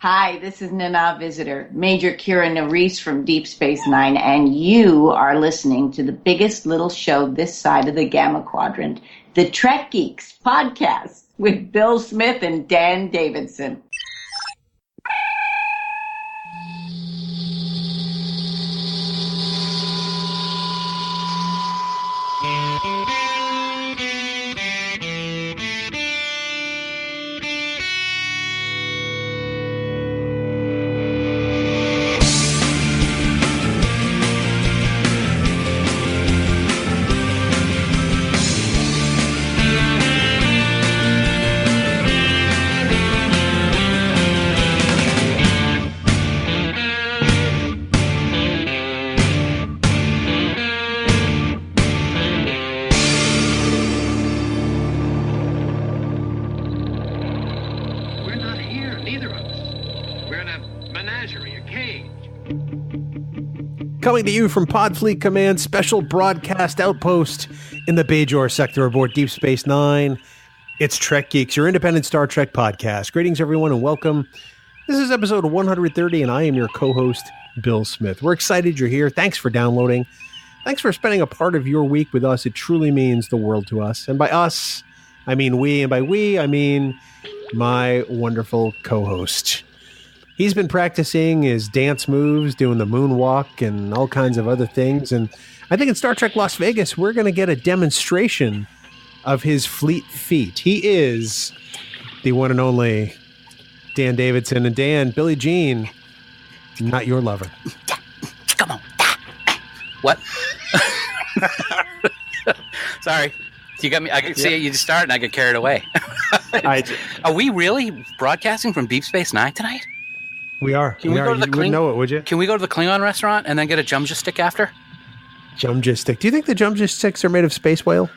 Hi, this is Nana Visitor, Major Kira Nerys from Deep Space Nine, and you are listening to the biggest little show this side of the Gamma Quadrant, the Trek Geeks podcast with Bill Smith and Dan Davidson. Coming to you from Podfleet Command Special Broadcast Outpost in the Bajor sector aboard Deep Space Nine. It's Trek Geeks, your independent Star Trek podcast. Greetings, everyone, and welcome. This is episode 130, and I am your co-host, Bill Smith. We're excited you're here. Thanks for downloading. Thanks for spending a part of your week with us. It truly means the world to us. And by us, I mean we, and by we, I mean my wonderful co-host. He's been practicing his dance moves, doing the moonwalk and all kinds of other things. And I think in Star Trek Las Vegas, we're going to get a demonstration of his fleet feet. He is the one and only Dan Davidson. And Dan, Billie Jean, not your lover. Come on. What? Sorry. You got me. I can see it. You just started and I get carried away. Are we really broadcasting from Deep Space Nine tonight? We are. Can we go to the you wouldn't know it, would you? Can we go to the Klingon restaurant and then get a Jumja stick after? Jumja stick. Do you think the Jumja sticks are made of space whale?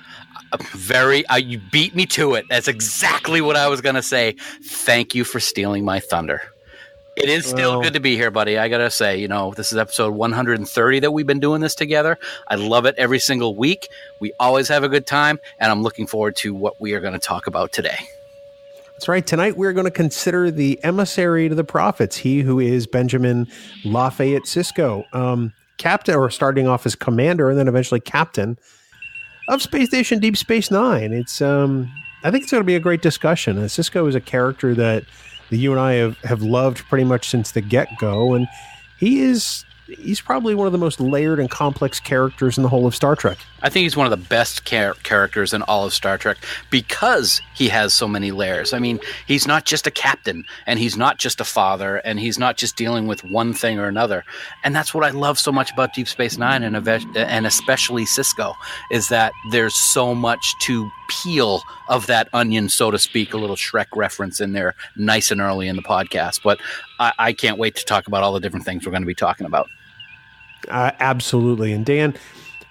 You beat me to it. That's exactly what I was going to say. Thank you for stealing my thunder. It is still good to be here, buddy. I got to say, this is episode 130 that we've been doing this together. I love it every single week. We always have a good time, and I'm looking forward to what we are going to talk about today. That's right. Tonight we're going to consider the emissary to the prophets, he who is Benjamin Lafayette Sisko, captain, or starting off as commander and then eventually captain of Space Station Deep Space Nine. It's I think it's going to be a great discussion. Sisko is a character that you and I have loved pretty much since the get-go, and he's probably one of the most layered and complex characters in the whole of Star Trek. I think he's one of the best characters in all of Star Trek because he has so many layers. I mean, he's not just a captain, and he's not just a father, and he's not just dealing with one thing or another. And that's what I love so much about Deep Space Nine and especially Sisko, is that there's so much to peel of that onion, so to speak, a little Shrek reference in there nice and early in the podcast. But I can't wait to talk about all the different things we're going to be talking about. Absolutely. And Dan,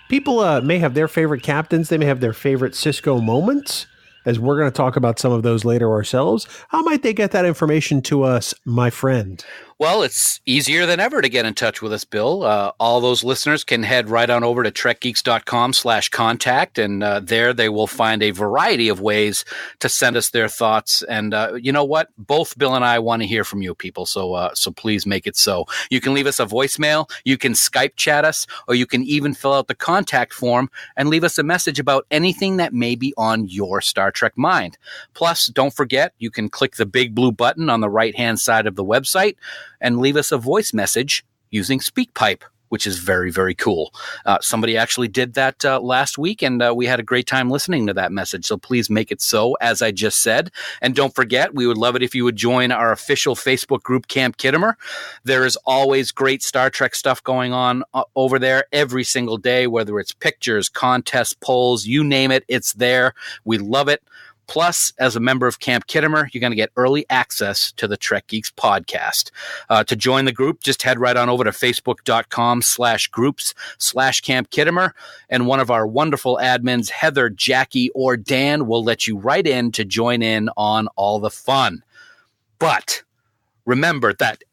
people may have their favorite captains. They may have their favorite Sisko moments, as we're going to talk about some of those later ourselves. How might they get that information to us, my friend? Well, it's easier than ever to get in touch with us, Bill. All those listeners can head right on over to trekgeeks.com/contact, and there they will find a variety of ways to send us their thoughts. And you know what? Both Bill and I want to hear from you people, so please make it so. You can leave us a voicemail, you can Skype chat us, or you can even fill out the contact form and leave us a message about anything that may be on your Star Trek mind. Plus, don't forget, you can click the big blue button on the right-hand side of the website and leave us a voice message using SpeakPipe, which is very, very cool. Somebody actually did that last week, and we had a great time listening to that message. So please make it so, as I just said. And don't forget, we would love it if you would join our official Facebook group, Camp Kittimer. There is always great Star Trek stuff going on over there every single day, whether it's pictures, contests, polls, you name it, it's there. We love it. Plus, as a member of Camp Kittimer, you're going to get early access to the Trek Geeks podcast. To join the group, just head right on over to facebook.com/groups/Camp Kittimer. And one of our wonderful admins, Heather, Jackie, or Dan, will let you right in to join in on all the fun. But remember that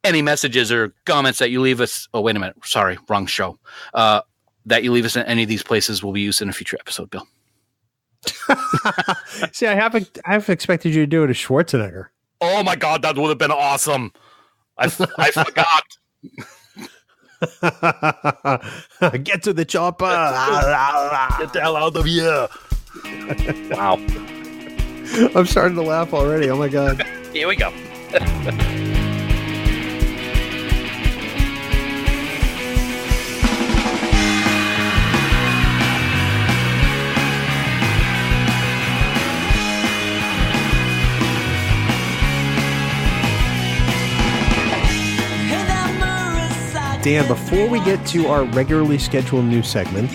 any messages or comments that you leave us... Oh, wait a minute. Sorry, wrong show. That you leave us in any of these places will be used in a future episode, Bill. See, I haven't expected you to do it as Schwarzenegger. Oh, Oh my God, that would have been awesome. I forgot. Get to the chopper. Get the hell out of here. Wow. I'm starting to laugh already. Oh my God. Here we go. Dan, before we get to our regularly scheduled news segment,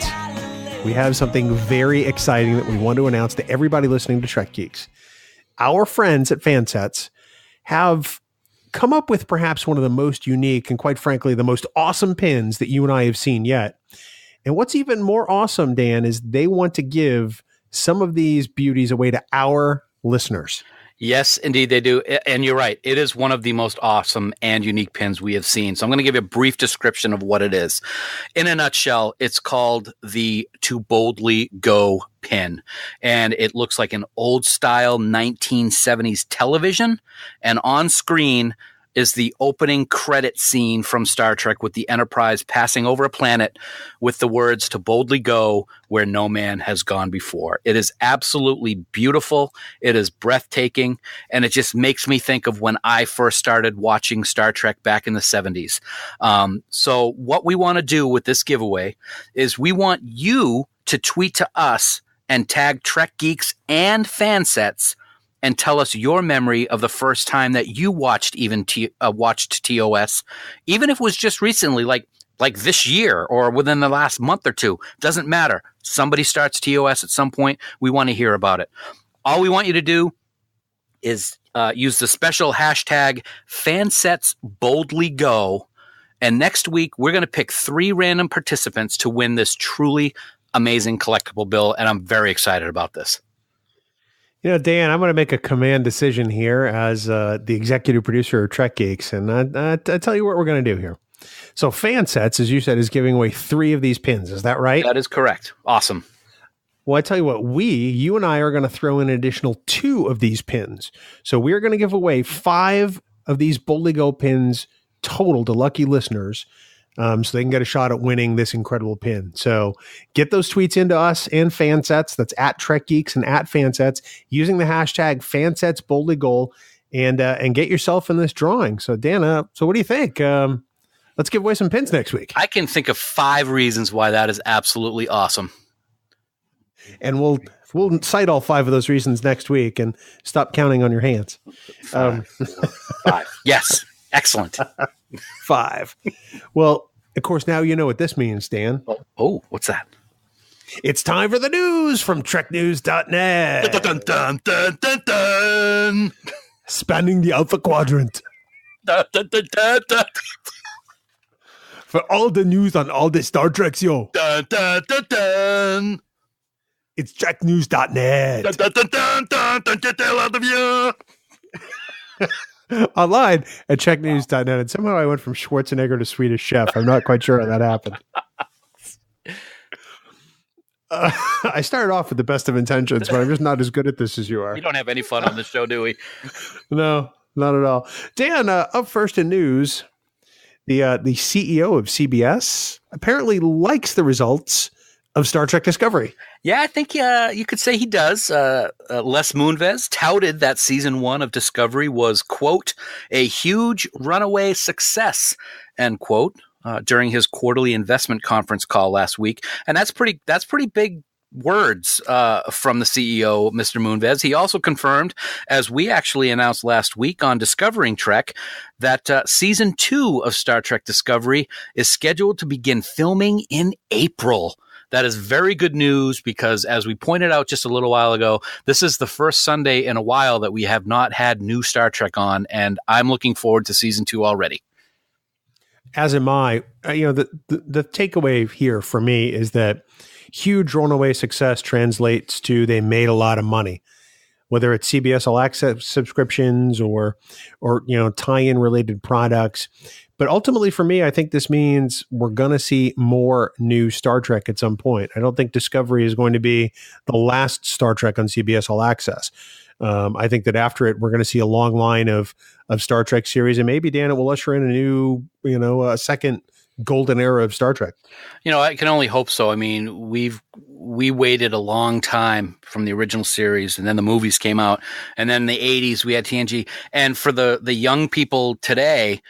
we have something very exciting that we want to announce to everybody listening to Trek Geeks. Our friends at FanSets have come up with perhaps one of the most unique and, quite frankly, the most awesome pins that you and I have seen yet. And what's even more awesome, Dan, is they want to give some of these beauties away to our listeners. Yes, indeed they do. And you're right. It is one of the most awesome and unique pins we have seen. So I'm going to give you a brief description of what it is. In a nutshell, it's called the To Boldly Go pin. And it looks like an old style 1970s television. And on screen is the opening credit scene from Star Trek with the Enterprise passing over a planet with the words "To boldly go where no man has gone before." It is absolutely beautiful. It is breathtaking. And it just makes me think of when I first started watching Star Trek back in the 70s. So what we want to do with this giveaway is we want you to tweet to us and tag Trek Geeks and FanSets and tell us your memory of the first time that you watched watched TOS, even if it was just recently, like this year or within the last month or two. Doesn't matter. Somebody starts TOS at some point. We want to hear about it. All we want you to do is use the special hashtag FanSetsBoldlyGo. And next week, we're going to pick 3 random participants to win this truly amazing collectible bill. And I'm very excited about this. You know, Dan, I'm going to make a command decision here as the executive producer of Trek Geeks, and I tell you what we're going to do here. So FanSets, as you said, is giving away 3 of these pins. Is that right? That is correct. Awesome. Well, I tell you what, you and I are going to throw in an additional 2 of these pins. So we're going to give away 5 of these Boldly Go pins total to lucky listeners. So they can get a shot at winning this incredible pin. So get those tweets into us and FanSets. That's at Trek Geeks and at FanSets using the hashtag FanSetsBoldlyGo and get yourself in this drawing. So Dan, so what do you think? Let's give away some pins next week. I can think of 5 reasons why that is absolutely awesome. And we'll cite all 5 of those reasons next week and stop counting on your hands. 5. Yes. Excellent. 5. Well, of course, now you know what this means, Dan. Oh, what's that? It's time for the news from TrekNews.net. Dun, dun, dun, dun, dun. Spanning the Alpha Quadrant. Dun, dun, dun, dun, dun. For all the news on all the Star Treks, yo. Dun, dun, dun, dun. It's TrekNews.net. Dun, dun, dun, dun, dun, dun, get the hell out of here. Online at TrekNews.net. And somehow I went from Schwarzenegger to Swedish Chef. I'm not quite sure how that happened. I started off with the best of intentions, but I'm just not as good at this as you are. We don't have any fun on the show, do we? No, not at all. Dan, up first in news, the CEO of CBS apparently likes the results of Star Trek Discovery. Yeah, I think you could say he does. Les Moonves touted that season 1 of Discovery was, quote, a huge runaway success, end quote, during his quarterly investment conference call last week. And that's pretty big words from the CEO, Mr. Moonves. He also confirmed, as we actually announced last week on Discovering Trek, that season 2 of Star Trek Discovery is scheduled to begin filming in April. That is very good news because, as we pointed out just a little while ago, this is the first Sunday in a while that we have not had new Star Trek on, and I'm looking forward to season 2 already. As am I. The takeaway here for me is that huge runaway success translates to they made a lot of money, whether it's CBS All Access subscriptions or tie-in related products. But ultimately, for me, I think this means we're going to see more new Star Trek at some point. I don't think Discovery is going to be the last Star Trek on CBS All Access. I think that after it, we're going to see a long line of Star Trek series, and maybe, Dan, it will usher in a new, a second golden era of Star Trek. I can only hope so. I mean, we waited a long time from the original series, and then the movies came out, and then in the 80s we had TNG. And for the young people today,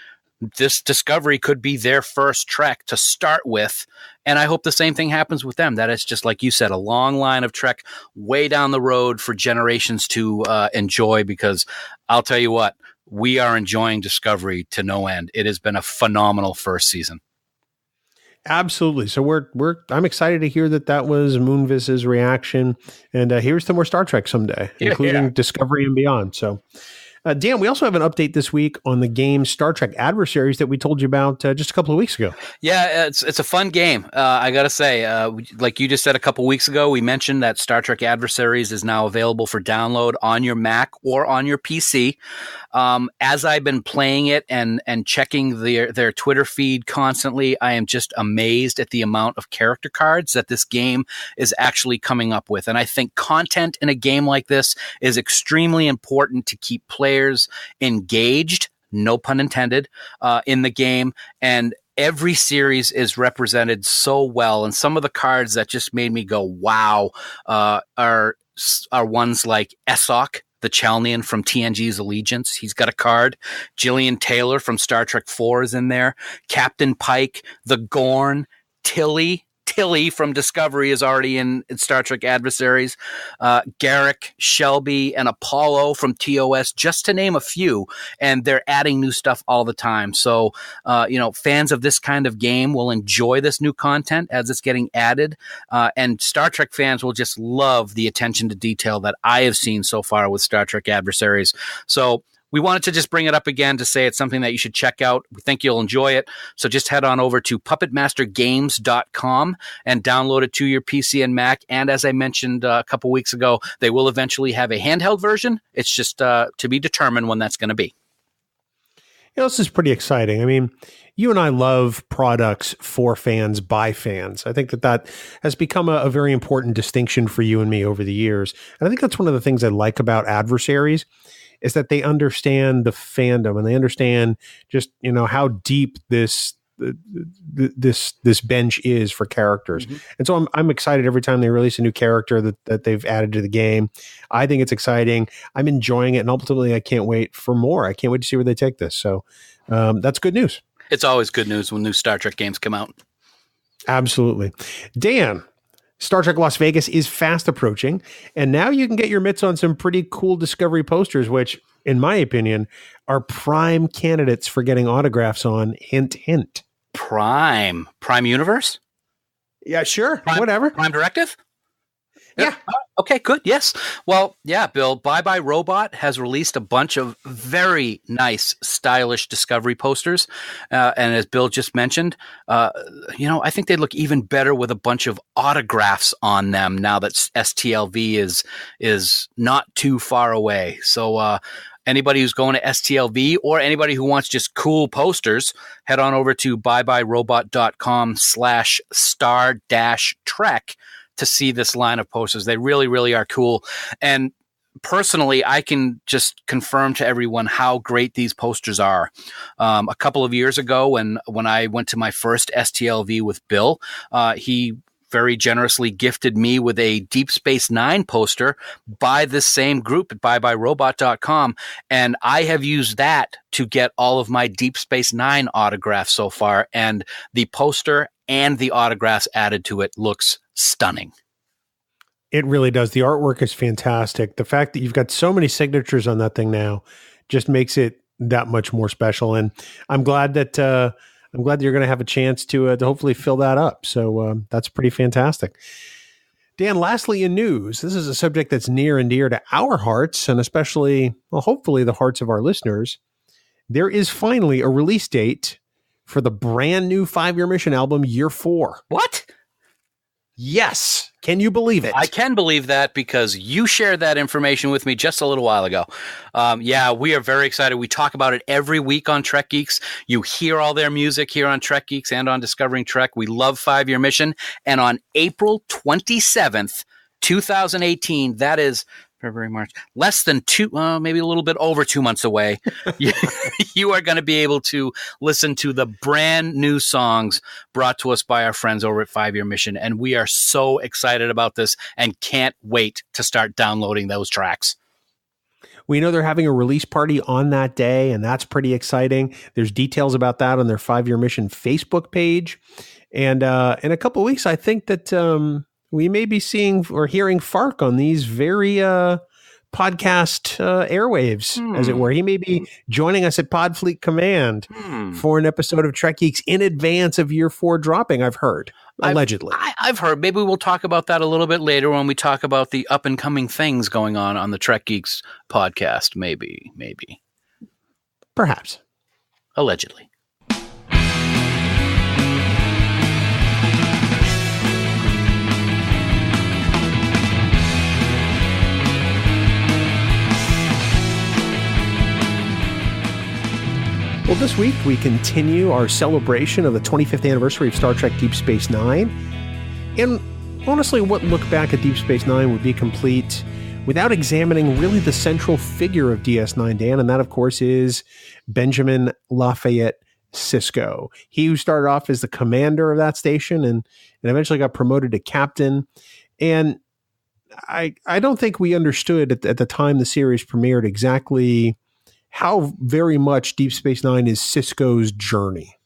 this Discovery could be their first Trek to start with. And I hope the same thing happens with them. That it's just, like you said, a long line of Trek way down the road for generations to enjoy, because I'll tell you what, we are enjoying Discovery to no end. It has been a phenomenal first season. Absolutely. So I'm excited to hear that was Moonvis's reaction, and here's to more Star Trek someday, including Discovery and beyond. So, Dan, we also have an update this week on the game Star Trek Adversaries that we told you about just a couple of weeks ago. Yeah, it's a fun game. I got to say, like you just said a couple of weeks ago, we mentioned that Star Trek Adversaries is now available for download on your Mac or on your PC. As I've been playing it and checking their Twitter feed constantly, I am just amazed at the amount of character cards that this game is actually coming up with. And I think content in a game like this is extremely important to keep players engaged, no pun intended, in the game. And every series is represented so well. And some of the cards that just made me go, wow, are ones like Esok, the Chalnian from TNG's Allegiance. He's got a card. Gillian Taylor from Star Trek 4 is in there. Captain Pike, the Gorn, Tilly from Discovery is already in Star Trek Adversaries. Garrick, Shelby, and Apollo from TOS, just to name a few. And they're adding new stuff all the time. So, fans of this kind of game will enjoy this new content as it's getting added. And Star Trek fans will just love the attention to detail that I have seen so far with Star Trek Adversaries. So, we wanted to just bring it up again to say it's something that you should check out. We think you'll enjoy it. So just head on over to puppetmastergames.com and download it to your PC and Mac. And as I mentioned a couple weeks ago, they will eventually have a handheld version. It's just to be determined when that's going to be. This is pretty exciting. I mean, you and I love products for fans by fans. I think that has become a very important distinction for you and me over the years. And I think that's one of the things I like about Adversaries, is that they understand the fandom, and they understand just, how deep this bench is for characters. Mm-hmm. And so I'm excited every time they release a new character that they've added to the game. I think it's exciting. I'm enjoying it. And ultimately I can't wait for more. I can't wait to see where they take this. So that's good news. It's always good news when new Star Trek games come out. Absolutely. Dan, Star Trek Las Vegas is fast approaching, and now you can get your mitts on some pretty cool Discovery posters, which, in my opinion, are prime candidates for getting autographs on. Hint, hint. Prime Universe? Yeah, sure. Whatever. Prime Directive? Yeah. Okay, good. Yes. Well, yeah, Bill, Bye Bye Robot has released a bunch of very nice, stylish Discovery posters. And as Bill just mentioned, I think they'd look even better with a bunch of autographs on them now that STLV is not too far away. So, anybody who's going to STLV or anybody who wants just cool posters, head on over to byebyerobot.com/star-trek to see this line of posters. They really, really are cool. And personally, I can just confirm to everyone how great these posters are. A couple of years ago, when I went to my first STLV with Bill, he very generously gifted me with a Deep Space Nine poster by this same group at byebyerobot.com. And I have used that to get all of my Deep Space Nine autographs so far. And the poster and the autographs added to it looks stunning. It really does. The artwork is fantastic. The fact that you've got so many signatures on that thing now just makes it that much more special. And I'm glad that you're going to have a chance to hopefully fill that up. So that's pretty fantastic. Dan, lastly in news, this is a subject that's near and dear to our hearts, and especially, well, hopefully the hearts of our listeners. There is finally a release date for the brand new 5-year mission album, Year 4. What? Yes. Can you believe it? I can believe that because you shared that information with me just a little while ago. We are very excited. We talk about it every week on Trek Geeks. You hear all their music here on Trek Geeks and on Discovering Trek. We love 5-year mission. And on April 27th, 2018, that is February, March, less than maybe a little bit over 2 months away, you are going to be able to listen to the brand new songs brought to us by our friends over at 5 Year Mission. And we are so excited about this and can't wait to start downloading those tracks. We know they're having a release party on that day, and that's pretty exciting. There's details about that on their 5 Year Mission Facebook page. And in a couple of weeks, I think that we may be seeing or hearing Fark on these very podcast airwaves, as it were. He may be joining us at Podfleet Command for an episode of Trek Geeks in advance of Year 4 dropping, I've heard, allegedly. I've heard. Maybe we'll talk about that a little bit later when we talk about the up-and-coming things going on the Trek Geeks podcast. Maybe. Perhaps. Allegedly. Well, this week we continue our celebration of the 25th anniversary of Star Trek Deep Space Nine. And honestly, what look back at Deep Space Nine would be complete without examining really the central figure of DS9, Dan, and that, of course, is Benjamin Lafayette Sisko. He who started off as the commander of that station and eventually got promoted to captain. And I don't think we understood at the time the series premiered exactly how very much Deep Space Nine is Sisko's journey.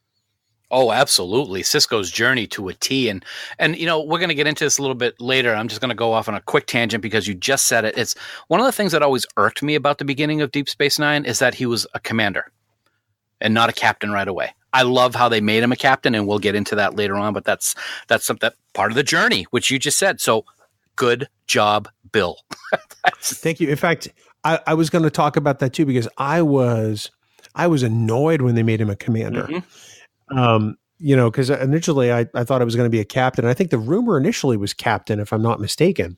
Oh, absolutely. Sisko's journey to a T. And we're going to get into this a little bit later. I'm just going to go off on a quick tangent because you just said it. It's one of the things that always irked me about the beginning of Deep Space Nine is that he was a commander and not a captain right away. I love how they made him a captain, and we'll get into that later on, but that's that part of the journey, which you just said. So good job, Bill. Thank you. In fact, I was going to talk about that too, because I was annoyed when they made him a commander. Because initially I thought I was going to be a captain. I think the rumor initially was captain, if I'm not mistaken.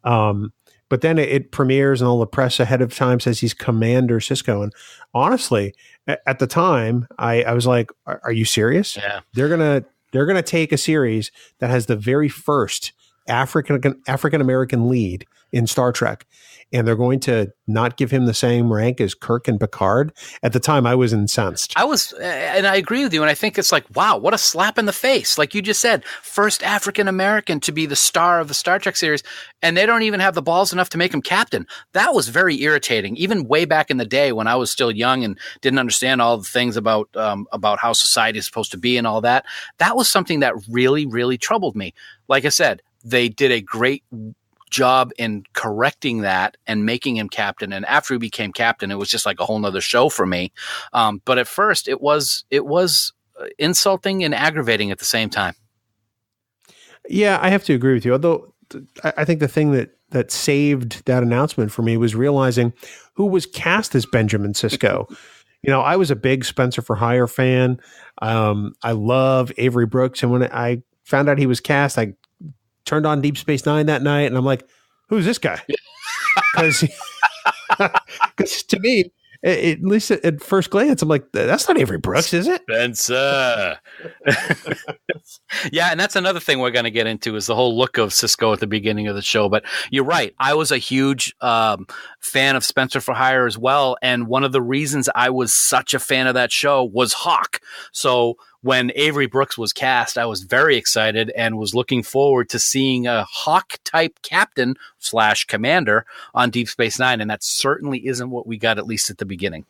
But then it premieres and all the press ahead of time says he's Commander Sisko. And honestly, at the time, I was like, are you serious? Yeah. They're gonna take a series that has the very first African-American lead in Star Trek, and they're going to not give him the same rank as Kirk and Picard. At the time, I was incensed. And I agree with you. And I think it's like, wow, what a slap in the face. Like you just said, first African-American to be the star of the Star Trek series, and they don't even have the balls enough to make him captain. That was very irritating. Even way back in the day when I was still young and didn't understand all the things about how society is supposed to be and all that. That was something that really, really troubled me. Like I said, they did a great job in correcting that and making him captain. And after he became captain, it was just like a whole nother show for me. But at first it was insulting and aggravating at the same time. Yeah, I have to agree with you. Although I think the thing that saved that announcement for me was realizing who was cast as Benjamin Sisko. I was a big Spencer for Hire fan. I love Avery Brooks. And when I found out he was cast, I turned on Deep Space Nine that night, and I'm like, who's this guy? Because to me, at least at first glance, I'm like, that's not Avery Brooks, is it? Spencer. Yeah, and that's another thing we're going to get into is the whole look of Sisko at the beginning of the show. But you're right. I was a huge fan of Spencer for Hire as well. And one of the reasons I was such a fan of that show was Hawk. So when Avery Brooks was cast, I was very excited and was looking forward to seeing a Hawk-type captain / commander on Deep Space Nine, and that certainly isn't what we got, at least at the beginning.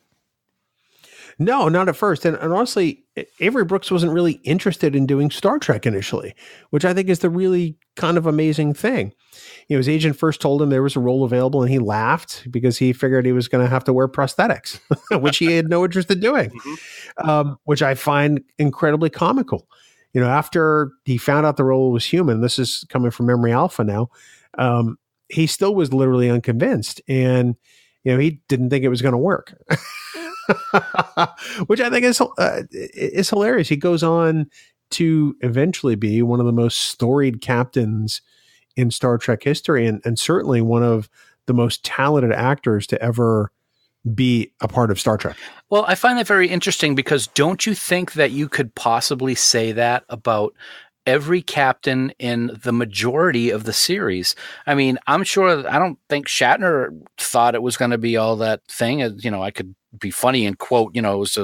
No, not at first. And honestly, Avery Brooks wasn't really interested in doing Star Trek initially, which I think is the really kind of amazing thing. His agent first told him there was a role available, and he laughed because he figured he was going to have to wear prosthetics, which he had no interest in doing, which I find incredibly comical. After he found out the role was human, this is coming from Memory Alpha now, he still was literally unconvinced. And, he didn't think it was going to work. Which I think is hilarious. He goes on to eventually be one of the most storied captains in Star Trek history, and certainly one of the most talented actors to ever be a part of Star Trek. Well, I find that very interesting because don't you think that you could possibly say that about every captain in the majority of the series. I mean, I don't think Shatner thought it was going to be all that thing. I could be funny and quote, it was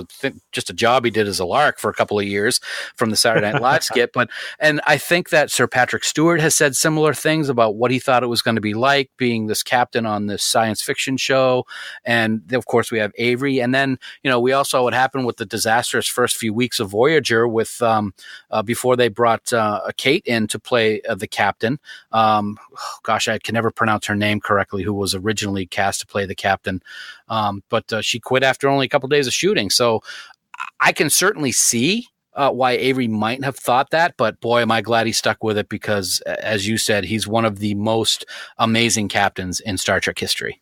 just a job he did as a lark for a couple of years from the Saturday Night Live skit. And I think that Sir Patrick Stewart has said similar things about what he thought it was going to be like being this captain on this science fiction show. And of course we have Avery. And then, we also saw what happened with the disastrous first few weeks of Voyager with, before they brought Kate in to play the captain. I can never pronounce her name correctly, who was originally cast to play the captain. But she quit after only a couple of days of shooting. So I can certainly see why Avery might have thought that, but boy, am I glad he stuck with it because, as you said, he's one of the most amazing captains in Star Trek history.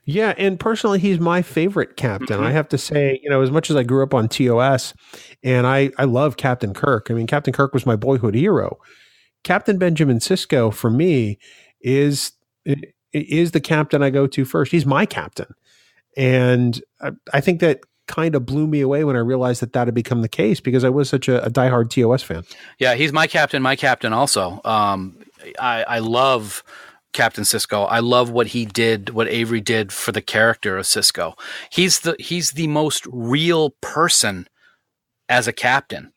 Yeah, and personally, he's my favorite captain. I have to say, as much as I grew up on TOS, and I love Captain Kirk. I mean, Captain Kirk was my boyhood hero. Captain Benjamin Sisko, for me, is the captain I go to first. He's my captain. And I think that kind of blew me away when I realized that had become the case because I was such a diehard TOS fan. Yeah, he's my captain also. I love Captain Sisko. I love what Avery did for the character of Sisko. He's the most real person as a captain.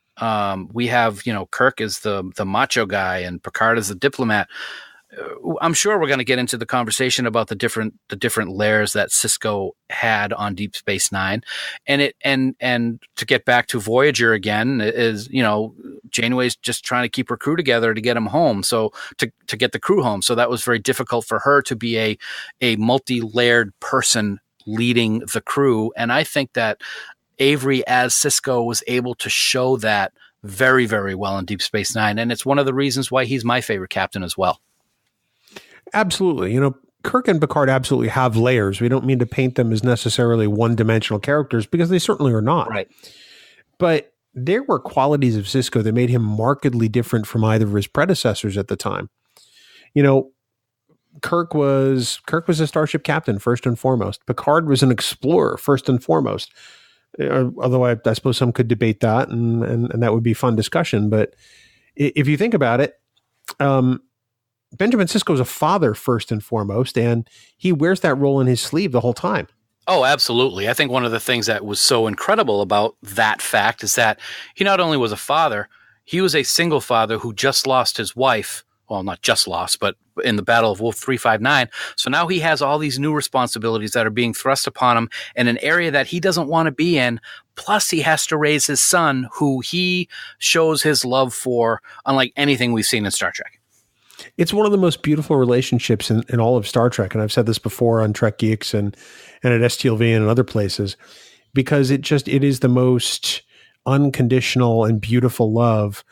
We have, Kirk is the macho guy and Picard is the diplomat. I'm sure we're going to get into the conversation about the different layers that Sisko had on Deep Space Nine, and to get back to Voyager again is Janeway's just trying to keep her crew together to get them home, so to get the crew home. So that was very difficult for her to be a multi-layered person leading the crew, and I think that Avery as Sisko was able to show that very, very well in Deep Space Nine, and it's one of the reasons why he's my favorite captain as well. Absolutely. Kirk and Picard absolutely have layers. We don't mean to paint them as necessarily one-dimensional characters because they certainly are not. Right. But there were qualities of Sisko that made him markedly different from either of his predecessors at the time. Kirk was a starship captain first and foremost. Picard was an explorer first and foremost. Although I suppose some could debate that, and that would be fun discussion. But if you think about it, Benjamin Sisko is a father first and foremost, and he wears that role in his sleeve the whole time. Oh, absolutely. I think one of the things that was so incredible about that fact is that he not only was a father, he was a single father who just lost his wife. Well, not just lost, but in the Battle of Wolf 359. So now he has all these new responsibilities that are being thrust upon him in an area that he doesn't want to be in. Plus, he has to raise his son, who he shows his love for, unlike anything we've seen in Star Trek. It's one of the most beautiful relationships in all of Star Trek. And I've said this before on Trek Geeks and at STLV and in other places, because it is the most unconditional and beautiful love.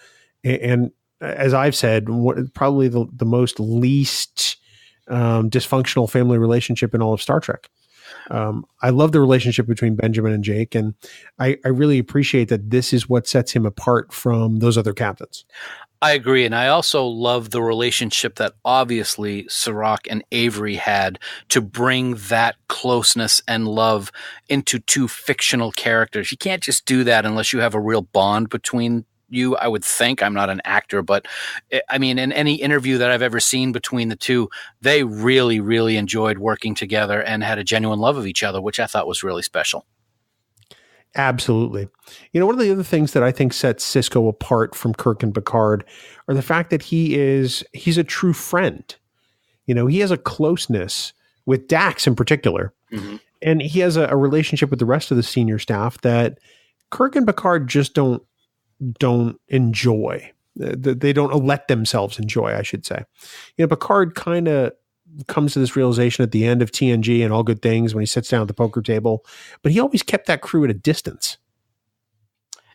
And as I've said, probably the most least dysfunctional family relationship in all of Star Trek. I love the relationship between Benjamin and Jake, and I really appreciate that this is what sets him apart from those other captains. I agree, and I also love the relationship that obviously Sirach and Avery had to bring that closeness and love into two fictional characters. You can't just do that unless you have a real bond between you, I would think. I'm not an actor, but I mean, in any interview that I've ever seen between the two, they really, really enjoyed working together and had a genuine love of each other, which I thought was really special. Absolutely. One of the other things that I think sets Sisko apart from Kirk and Picard are the fact that he's a true friend. He has a closeness with Dax in particular, and he has a relationship with the rest of the senior staff that Kirk and Picard just don't enjoy. They don't let themselves enjoy, I should say. Picard kind of comes to this realization at the end of TNG and All Good Things when he sits down at the poker table, but he always kept that crew at a distance.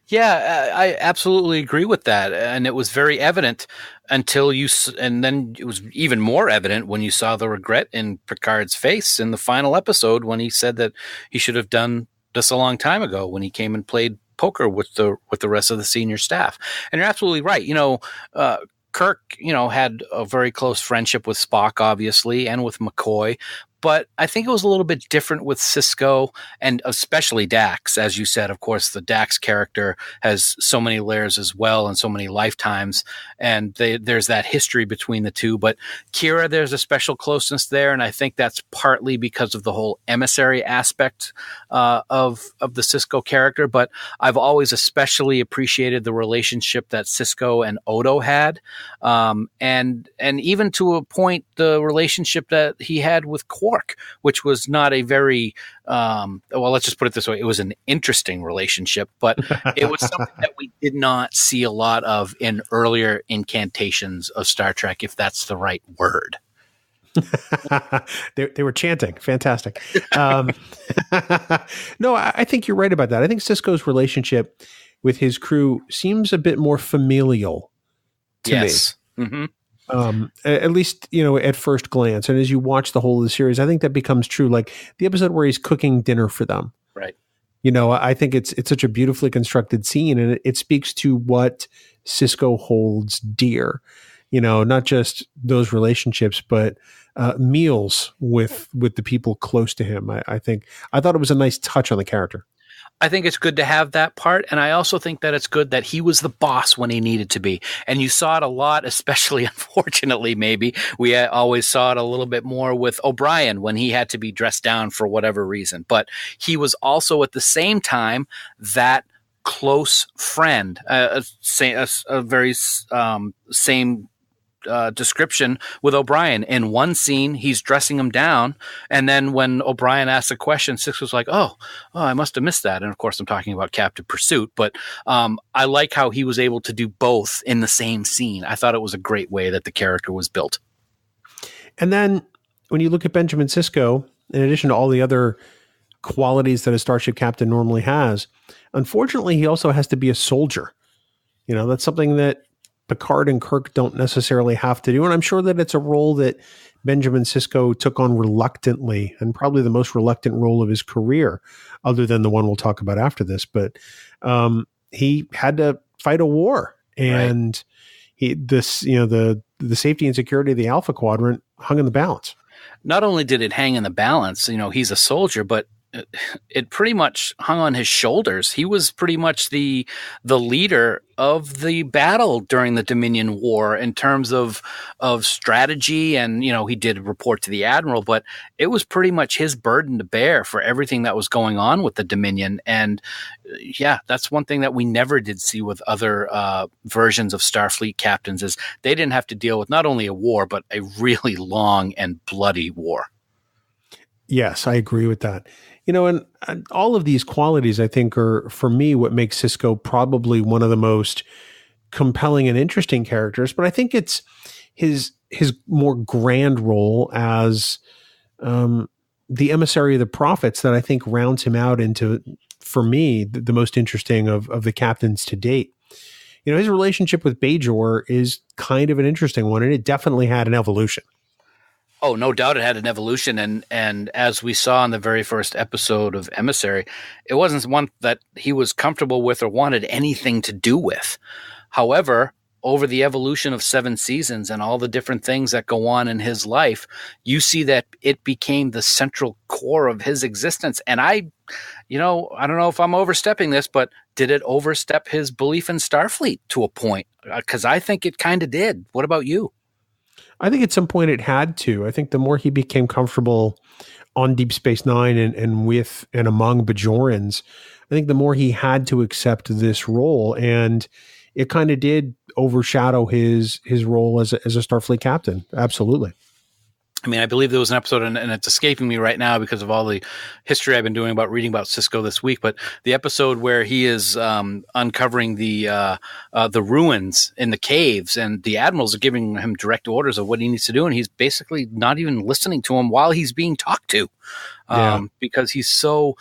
Yeah, I absolutely agree with that. And it was very evident and then it was even more evident when you saw the regret in Picard's face in the final episode when he said that he should have done this a long time ago when he came and played poker with the rest of the senior staff. And you're absolutely right. Kirk, had a very close friendship with Spock, obviously, and with McCoy. But I think it was a little bit different with Sisko and especially Dax. As you said, of course, the Dax character has so many layers as well and so many lifetimes. And there's that history between the two. But Kira, there's a special closeness there. And I think that's partly because of the whole emissary aspect of the Sisko character. But I've always especially appreciated the relationship that Sisko and Odo had. And even to a point, the relationship that he had with Quark, which was not a very, well, let's just put it this way. It was an interesting relationship, but it was something that we did not see a lot of in earlier incarnations of Star Trek, if that's the right word. They were chanting. Fantastic. No, I think you're right about that. I think Sisko's relationship with his crew seems a bit more familial to me. Mm-hmm. At least, at first glance. And as you watch the whole of the series, I think that becomes true. Like the episode where he's cooking dinner for them. Right. I think it's such a beautifully constructed scene, and it speaks to what Sisko holds dear. Not just those relationships, but meals with the people close to him. I thought it was a nice touch on the character. I think it's good to have that part. And I also think that it's good that he was the boss when he needed to be. And you saw it a lot, especially, unfortunately, maybe. We always saw it a little bit more with O'Brien when he had to be dressed down for whatever reason. But he was also at the same time that close friend, a very same description with O'Brien. In one scene, he's dressing him down, and then when O'Brien asks a question, Six was like, oh, I must have missed that. And of course, I'm talking about Captive Pursuit, but I like how he was able to do both in the same scene. I thought it was a great way that the character was built. And then when you look at Benjamin Sisko, in addition to all the other qualities that a Starship Captain normally has, unfortunately, he also has to be a soldier. That's something that Picard and Kirk don't necessarily have to do. And I'm sure that it's a role that Benjamin Sisko took on reluctantly, and probably the most reluctant role of his career, other than the one we'll talk about after this. But he had to fight a war, and the safety and security of the Alpha Quadrant hung in the balance. Not only did it hang in the balance, he's a soldier, but it pretty much hung on his shoulders. He was pretty much the leader of the battle during the Dominion War in terms of strategy. And, he did report to the Admiral, but it was pretty much his burden to bear for everything that was going on with the Dominion. And that's one thing that we never did see with other versions of Starfleet captains, is they didn't have to deal with not only a war, but a really long and bloody war. Yes, I agree with that. And all of these qualities, I think, are, for me, what makes Sisko probably one of the most compelling and interesting characters. But I think it's his more grand role as the emissary of the prophets that I think rounds him out into, for me, the most interesting of the captains to date. His relationship with Bajor is kind of an interesting one, and it definitely had an evolution. Oh, no doubt it had an evolution. And as we saw in the very first episode of Emissary, it wasn't one that he was comfortable with or wanted anything to do with. However, over the evolution of 7 seasons and all the different things that go on in his life, you see that it became the central core of his existence. And I don't know if I'm overstepping this, but did it overstep his belief in Starfleet to a point? Because I think it kind of did. What about you? I think at some point it had to. I think the more he became comfortable on Deep Space Nine and with and among Bajorans, I think the more he had to accept this role, and it kind of did overshadow his role as a Starfleet captain. Absolutely. I mean, I believe there was an episode, and it's escaping me right now because of all the history I've been doing about reading about Sisko this week. But the episode where he is uncovering the ruins in the caves, and the admirals are giving him direct orders of what he needs to do, and he's basically not even listening to him while he's being talked to. Because he's so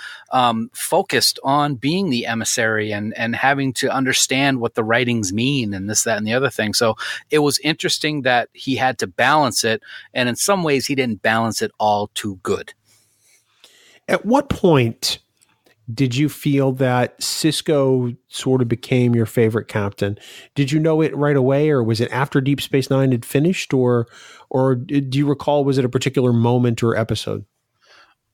focused on being the emissary and having to understand what the writings mean and this, that, and the other thing. So it was interesting that he had to balance it. And in some ways, he didn't balance it all too good. At what point did you feel that Sisko sort of became your favorite captain? Did you know it right away, or was it after Deep Space Nine had finished, or do you recall, was it a particular moment or episode?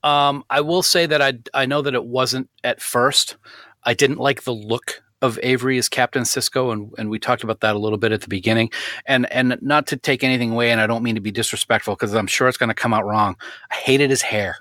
I will say that I know that it wasn't at first. I didn't like the look of Avery as Captain Sisko, and we talked about that a little bit at the beginning. And not to take anything away, and I don't mean to be disrespectful because I'm sure it's going to come out wrong. I hated his hair.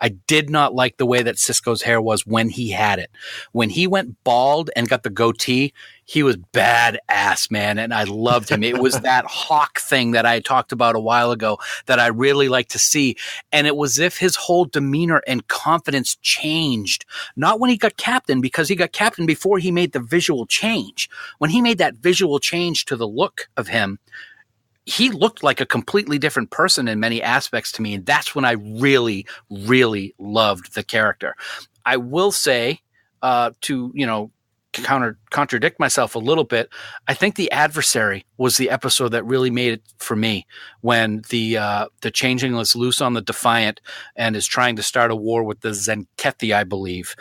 I did not like the way that Sisko's hair was when he had it. When he went bald and got the goatee, he was badass, man, and I loved him. It was that hawk thing that I talked about a while ago that I really like to see, and it was as if his whole demeanor and confidence changed. Not when he got captain, because he got captain before he made the visual change. When he made that visual change to the look of him, he looked like a completely different person in many aspects to me. And that's when I really, really loved the character. I will say, to, contradict myself a little bit, I think The Adversary was the episode that really made it for me, when the changeling is loose on the Defiant and is trying to start a war with the Zenkethi, I believe.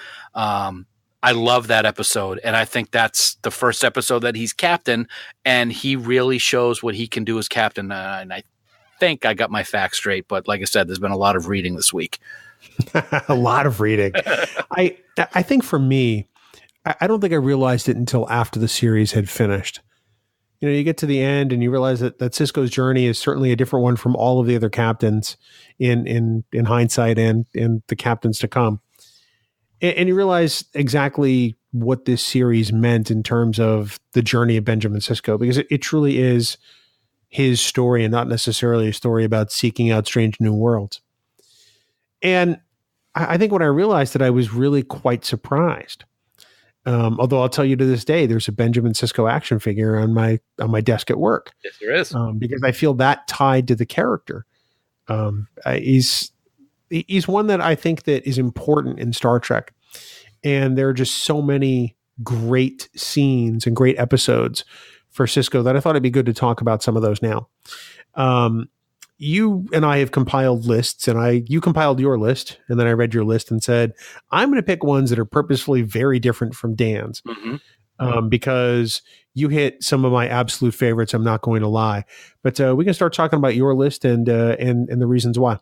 I love that episode, and I think that's the first episode that he's captain, and he really shows what he can do as captain. And I think I got my facts straight, but like I said, there's been a lot of reading this week. A lot of reading. I think for me, I don't think I realized it until after the series had finished. You get to the end and you realize that Sisko's journey is certainly a different one from all of the other captains in hindsight and in the captains to come. And you realize exactly what this series meant in terms of the journey of Benjamin Sisko, because it truly is his story and not necessarily a story about seeking out strange new worlds. And I think when I realized that, I was really quite surprised. Although I'll tell you, to this day, there's a Benjamin Sisko action figure on my desk at work. Yes, there is. Because I feel that tied to the character. He's one that I think that is important in Star Trek. And there are just so many great scenes and great episodes for Sisko that I thought it'd be good to talk about some of those now. You and I have compiled lists, and you compiled your list, and then I read your list and said, I'm going to pick ones that are purposefully very different from Dan's. Mm-hmm. Because you hit some of my absolute favorites. I'm not going to lie, but we can start talking about your list and the reasons why.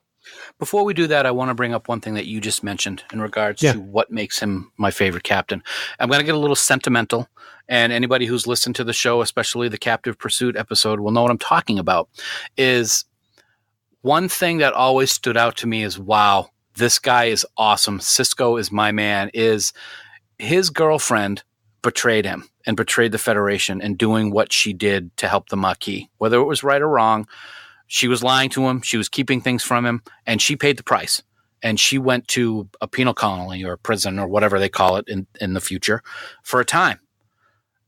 Before we do that, I want to bring up one thing that you just mentioned in regards to what makes him my favorite captain. I'm going to get a little sentimental, and anybody who's listened to the show, especially the Captive Pursuit episode, will know what I'm talking about. Is one thing that always stood out to me is, wow, this guy is awesome. Sisko is my man. Is his girlfriend betrayed him and betrayed the Federation in doing what she did to help the Maquis, whether it was right or wrong. She was lying to him. She was keeping things from him, and she paid the price. And she went to a penal colony or a prison or whatever they call it in the future for a time.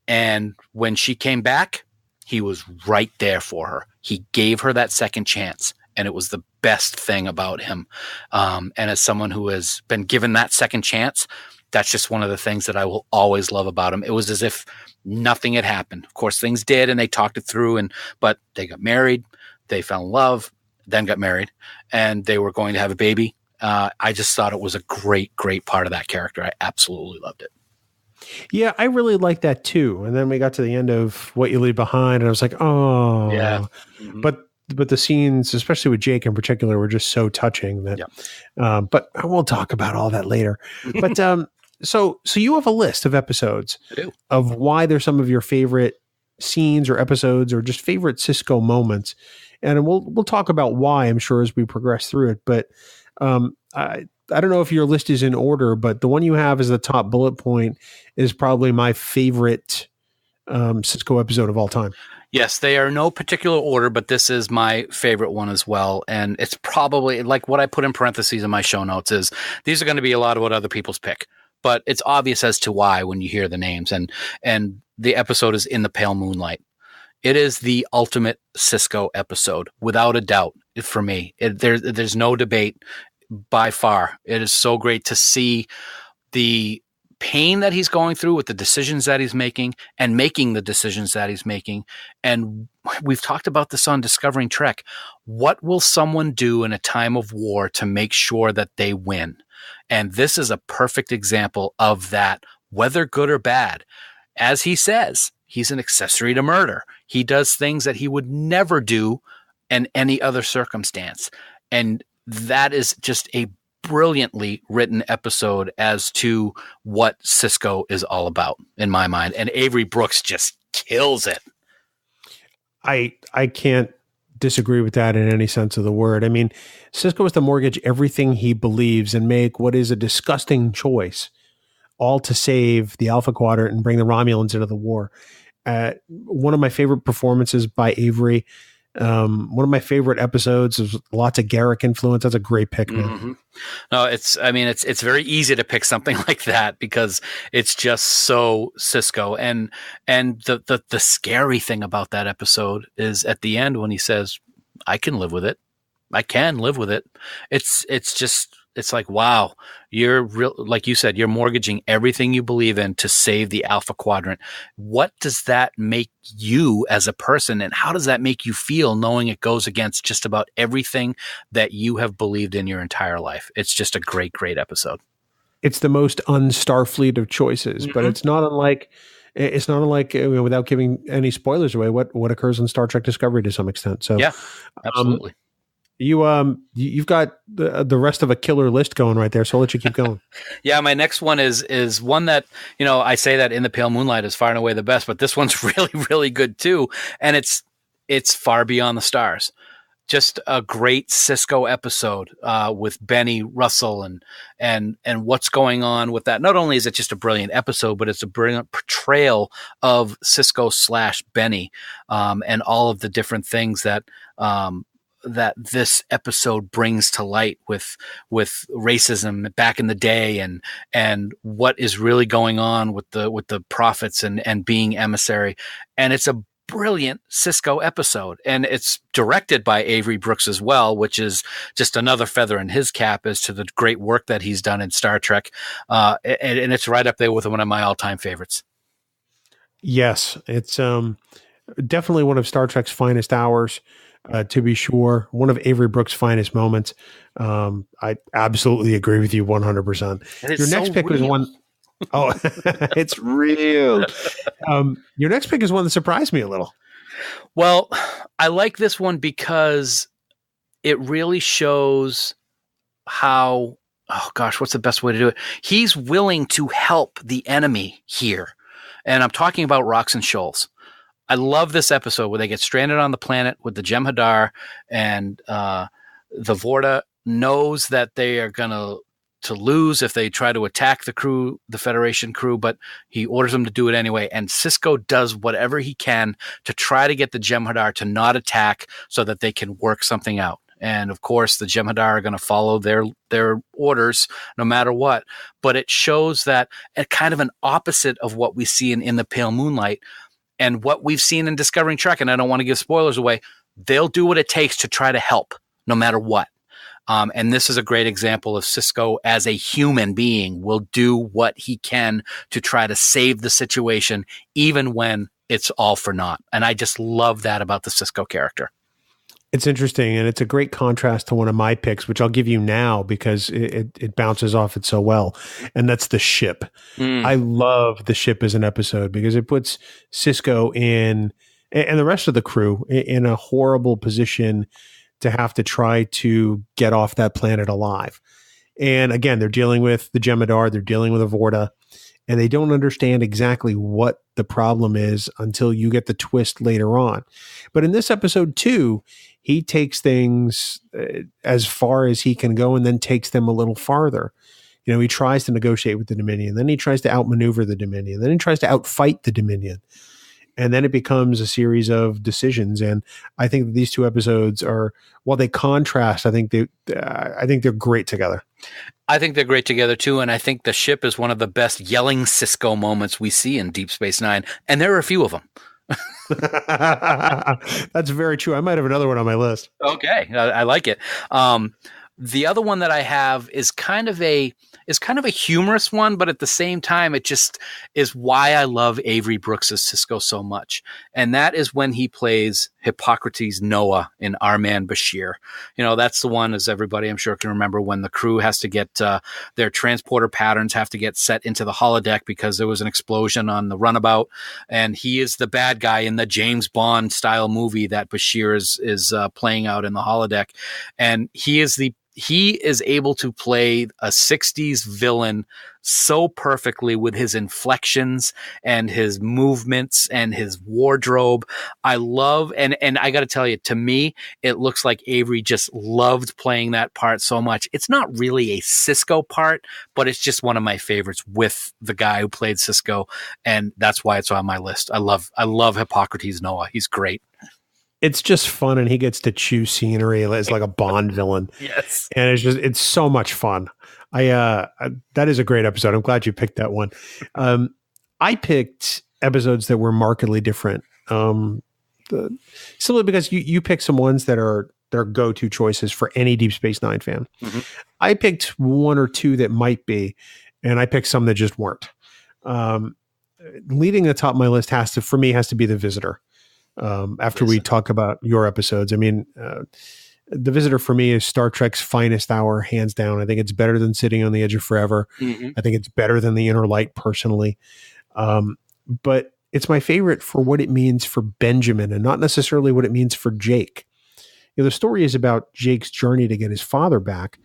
And when she came back, he was right there for her. He gave her that second chance, and it was the best thing about him. And as someone who has been given that second chance, that's just one of the things that I will always love about him. It was as if nothing had happened. Of course, things did, and they talked it through, but they got married. They fell in love, then got married, and they were going to have a baby. I just thought it was a great, great part of that character. I absolutely loved it. Yeah, I really liked that too. And then we got to the end of What You Leave Behind, and I was like, oh. Yeah. Mm-hmm. But the scenes, especially with Jake in particular, were just so touching that. But we'll talk about all that later. But so you have a list of episodes of why they're some of your favorite scenes or episodes or just favorite Sisko moments. And we'll talk about why, I'm sure, as we progress through it. But I don't know if your list is in order, but the one you have as the top bullet point is probably my favorite Sisko episode of all time. Yes, they are no particular order, but this is my favorite one as well. And it's probably like what I put in parentheses in my show notes is these are going to be a lot of what other people's pick. But it's obvious as to why when you hear the names. And the episode is In the Pale Moonlight. It is the ultimate Sisko episode, without a doubt, for me. There's no debate by far. It is so great to see the pain that he's going through with the decisions that he's making and making the decisions that he's making. And we've talked about this on Discovering Trek. What will someone do in a time of war to make sure that they win? And this is a perfect example of that, whether good or bad. As he says, he's an accessory to murder. He does things that he would never do in any other circumstance. And that is just a brilliantly written episode as to what Sisko is all about, in my mind. And Avery Brooks just kills it. I can't disagree with that in any sense of the word. I mean, Sisko is to mortgage everything he believes and make what is a disgusting choice, all to save the Alpha Quadrant and bring the Romulans into the war. One of my favorite performances by Avery. One of my favorite episodes is lots of Garrick influence. That's a great pick, man. Mm-hmm. No, it's very easy to pick something like that because it's just so Sisko. And the scary thing about that episode is at the end when he says, I can live with it. I can live with it. It's like, wow, you're like you said, you're mortgaging everything you believe in to save the Alpha Quadrant. What does that make you as a person, and how does that make you feel knowing it goes against just about everything that you have believed in your entire life? It's just a great, great episode. It's the most un-Starfleet of choices, but it's not unlike, without giving any spoilers away, what occurs in Star Trek Discovery to some extent. So yeah, absolutely. You've got the rest of a killer list going right there, so I'll let you keep going. Yeah, my next one is one that, I say that In the Pale Moonlight is far and away the best, but this one's really, really good too, and it's Far Beyond the Stars. Just a great Sisko episode with Benny Russell and what's going on with that. Not only is it just a brilliant episode, but it's a brilliant portrayal of Sisko / Benny and all of the different things that this episode brings to light with racism back in the day and what is really going on with the prophets and being Emissary. And it's a brilliant Sisko episode, and it's directed by Avery Brooks as well, which is just another feather in his cap as to the great work that he's done in Star Trek. And it's right up there with one of my all-time favorites. Yes, it's definitely one of Star Trek's finest hours. To be sure, one of Avery Brooks' finest moments. I absolutely agree with you 100%. Your next pick was one. Oh, it's real. Your next pick is one that surprised me a little. Well, I like this one because it really shows how, what's the best way to do it? He's willing to help the enemy here. And I'm talking about Rocks and Shoals. I love this episode where they get stranded on the planet with the Jem'Hadar, and the Vorta knows that they are going to lose if they try to attack the crew, the Federation crew, but he orders them to do it anyway. And Sisko does whatever he can to try to get the Jem'Hadar to not attack so that they can work something out. And of course, the Jem'Hadar are going to follow their orders no matter what. But it shows that a kind of an opposite of what we see in the Pale Moonlight. And what we've seen in Discovering Trek, and I don't want to give spoilers away, they'll do what it takes to try to help, no matter what. And this is a great example of Sisko as a human being will do what he can to try to save the situation, even when it's all for naught. And I just love that about the Sisko character. It's interesting, and it's a great contrast to one of my picks, which I'll give you now because it bounces off it so well, and that's the ship. I love the ship as an episode because it puts Sisko and the rest of the crew in a horrible position to have to try to get off that planet alive. And again, they're dealing with the Jem'Hadar, they're dealing with a Vorta, and they don't understand exactly what the problem is until you get the twist later on. But in this episode too, he takes things as far as he can go and then takes them a little farther. He tries to negotiate with the Dominion, then he tries to outmaneuver the Dominion, then he tries to outfight the Dominion. And then it becomes a series of decisions. And I think that these two episodes are, while they contrast, I think they're great together. I think they're great together too, and I think the ship is one of the best yelling Sisko moments we see in Deep Space Nine, and there are a few of them. That's very true. I might have another one on my list. Okay, I like it. The other one that I have is kind of a humorous one, but at the same time, it just is why I love Avery Brooks as Sisko so much. And that is when he plays Hippocrates Noah in Our Man Bashir. That's the one, as everybody I'm sure can remember, when the crew has to get their transporter patterns have to get set into the holodeck because there was an explosion on the runabout. And he is the bad guy in the James Bond style movie that Bashir is playing out in the holodeck. And he is able to play a 60s villain so perfectly with his inflections and his movements and his wardrobe. I love, and I got to tell you, to me, it looks like Avery just loved playing that part so much. It's not really a Sisko part, but it's just one of my favorites with the guy who played Sisko. And that's why it's on my list. I love Hippocrates Noah. He's great. It's just fun, and he gets to chew scenery as like a Bond villain. Yes. And it's so much fun. That is a great episode. I'm glad you picked that one. I picked episodes that were markedly different. Simply because you picked some ones that are their go-to choices for any Deep Space Nine fan. Mm-hmm. I picked one or two that might be, and I picked some that just weren't. Leading the top of my list has to be The Visitor. After we talk about your episodes, I mean, The Visitor for me is Star Trek's finest hour, hands down. I think it's better than Sitting on the Edge of Forever. Mm-hmm. I think it's better than The Inner Light, personally. But it's my favorite for what it means for Benjamin and not necessarily what it means for Jake. The story is about Jake's journey to get his father back,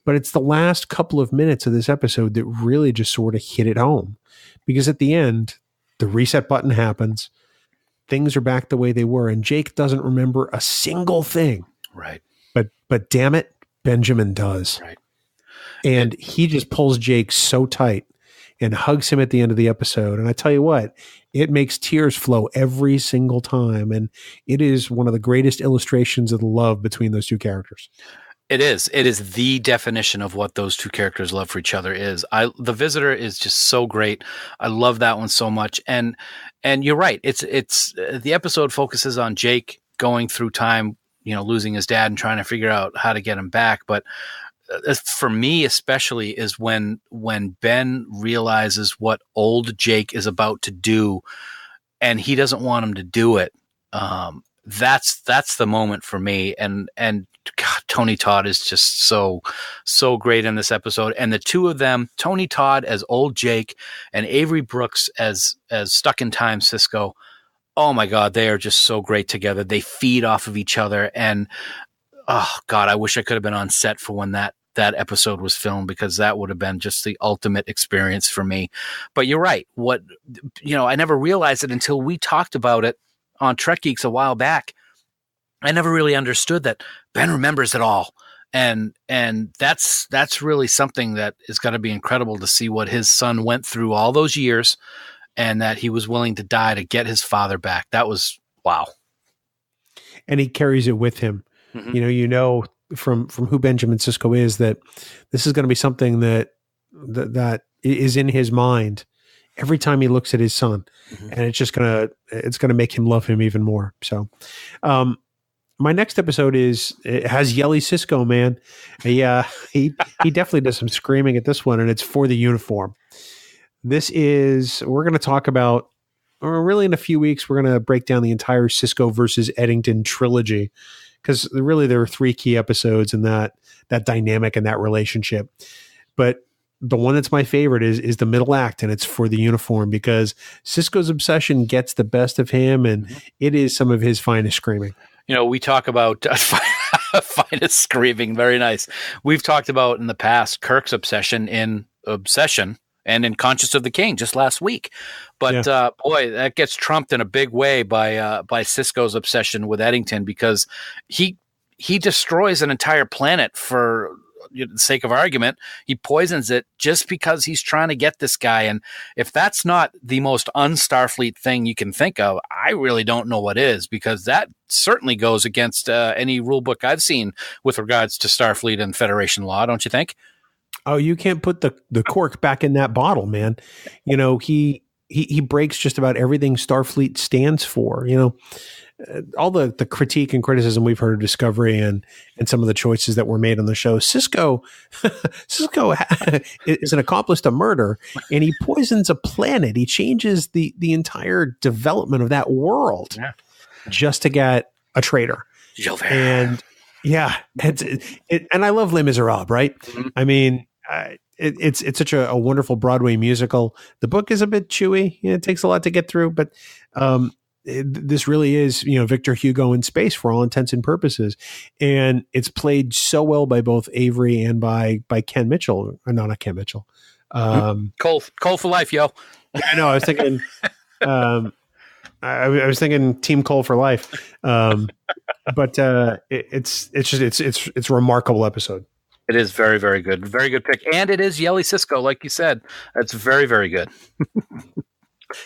but it's the last couple of minutes of this episode that really just sort of hit it home. Because at the end, the reset button happens. Things are back the way they were, and Jake doesn't remember a single thing. Right. But damn it, Benjamin does. Right. And he just pulls Jake so tight and hugs him at the end of the episode. And I tell you what, it makes tears flow every single time. And it is one of the greatest illustrations of the love between those two characters. It is. It is the definition of what those two characters' love for each other is. The Visitor is just so great. I love that one so much. And you're right. It's the episode focuses on Jake going through time, losing his dad and trying to figure out how to get him back. But for me, especially, is when Ben realizes what old Jake is about to do, and he doesn't want him to do it. That's the moment for me. And God, Tony Todd is just so great in this episode. And the two of them, Tony Todd as old Jake and Avery Brooks as stuck in time Sisko. Oh my God, they are just so great together. They feed off of each other. And oh God, I wish I could have been on set for when that episode was filmed, because that would have been just the ultimate experience for me. But you're right. I never realized it until we talked about it on Trek Geeks a while back. I never really understood that Ben remembers it all. And that's really something that is going to be incredible to see what his son went through all those years, and that he was willing to die to get his father back. That was wow. And he carries it with him. Mm-hmm. From who Benjamin Sisko is, that this is going to be something that is in his mind every time he looks at his son. Mm-hmm. And it's going to make him love him even more. So, my next episode it has Yelly Sisko, man. Yeah, he definitely does some screaming at this one, and it's For the Uniform. We're going to talk about, or really in a few weeks, we're going to break down the entire Sisko versus Eddington trilogy, because really there are 3 key episodes in that dynamic and that relationship. But the one that's my favorite is the middle act, and it's For the Uniform, because Sisko's obsession gets the best of him, and it is some of his finest screaming. We talk about finest screaming. Very nice. We've talked about in the past Kirk's obsession in Obsession and in Conscious of the King just last week. But boy, that gets trumped in a big way by Sisko's obsession with Eddington, because he destroys an entire planet for the sake of argument. He poisons it just because he's trying to get this guy. And if that's not the most un-Starfleet thing you can think of, I really don't know what is, because that certainly goes against any rule book I've seen with regards to Starfleet and Federation law, don't you think? Oh, you can't put the cork back in that bottle, man. He breaks just about everything Starfleet stands for. all the critique and criticism we've heard of Discovery and some of the choices that were made on the show, Sisko is an accomplice to murder, and he poisons a planet. He changes the entire development of that world just to get a traitor. And yeah, and I love Les Miserables, right? Mm-hmm. I mean, it's such a wonderful Broadway musical. The book is a bit chewy. It takes a lot to get through, but this really is, Victor Hugo in space for all intents and purposes. And it's played so well by both Avery and by Ken Mitchell. Or no, not Ken Mitchell. Cole for life, yo. I know. I was thinking, I was thinking Team Cole for life. But it's a remarkable episode. It is very, very good. Very good pick. And it is Yelly Sisko, like you said. That's very, very good.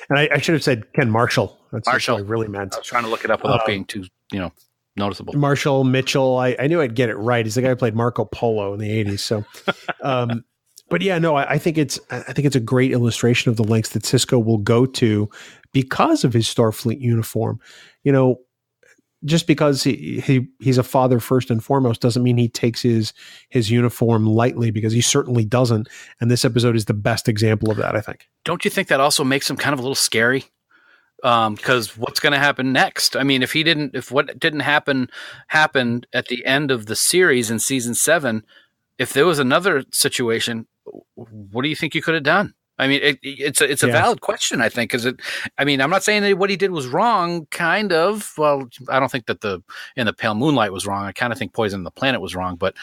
And I should have said Ken Marshall. That's what I really meant. I was trying to look it up without being too, noticeable. Marshall Mitchell. I knew I'd get it right. He's the guy who played Marco Polo in the 80s. So, but yeah, no, I think it's a great illustration of the lengths that Sisko will go to because of his Starfleet uniform. Just because he's a father first and foremost doesn't mean he takes his uniform lightly, because he certainly doesn't. And this episode is the best example of that, I think. Don't you think that also makes him kind of a little scary? Because what's going to happen next? I mean, if what didn't happen happened at the end of the series in season 7, if there was another situation, what do you think you could have done? I mean, it's a valid question, I think, because I'm not saying that what he did was wrong, kind of. Well, I don't think that in the Pale Moonlight was wrong. I kind of think Poison the Planet was wrong, but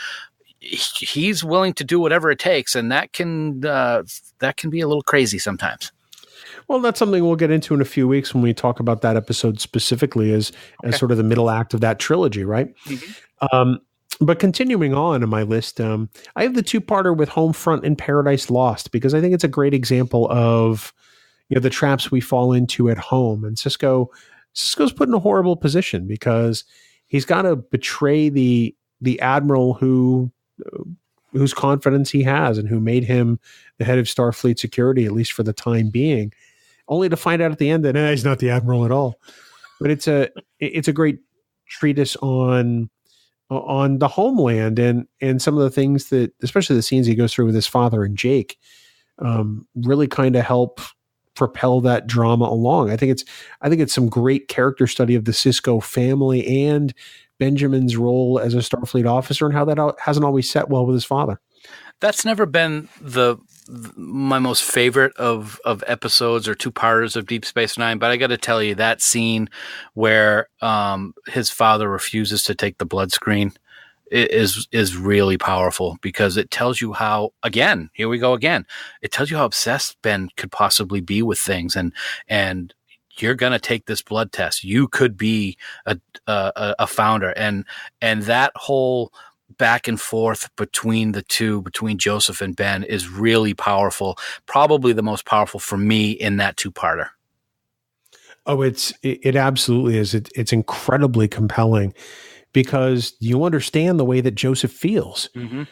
he's willing to do whatever it takes, and that can be a little crazy sometimes. Well, that's something we'll get into in a few weeks when we talk about that episode specifically as sort of the middle act of that trilogy, right? Mm-hmm. But continuing on in my list, I have the 2-parter with Homefront and Paradise Lost, because I think it's a great example of the traps we fall into at home. And Sisko's put in a horrible position because he's got to betray the admiral whose confidence he has and who made him the head of Starfleet security, at least for the time being, only to find out at the end that he's not the admiral at all. But it's a great treatise on the homeland and some of the things that, especially the scenes he goes through with his father and Jake, really kind of help propel that drama along. I think it's some great character study of the Sisko family and Benjamin's role as a Starfleet officer and how that hasn't always set well with his father. That's never been my most favorite of episodes or 2-parters of Deep Space Nine, but I got to tell you, that scene where his father refuses to take the blood screen is really powerful, because it tells you how, again, here we go again, it tells you how obsessed Ben could possibly be with things, and you're going to take this blood test. You could be a founder, and that whole back and forth between the two, between Joseph and Ben, is really powerful. Probably the most powerful for me in that 2-parter. Oh, it absolutely is. It's incredibly compelling, because you understand the way that Joseph feels. Mm-hmm.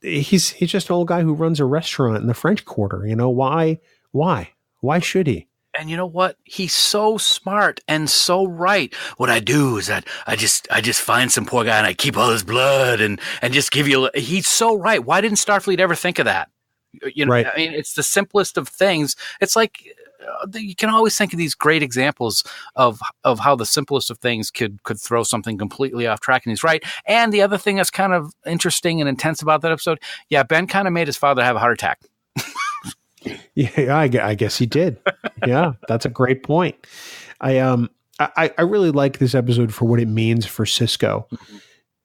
He's just an old guy who runs a restaurant in the French Quarter. Why should he? And you know what? He's so smart and so right. What I do is that I just find some poor guy and I keep all his blood and just give you. He's so right. Why didn't Starfleet ever think of that? Right. I mean, it's the simplest of things. It's like you can always think of these great examples of how the simplest of things could throw something completely off track. And he's right. And the other thing that's kind of interesting and intense about that episode, Ben kind of made his father have a heart attack. Yeah, I guess he did. Yeah, that's a great point. I really like this episode for what it means for Sisko,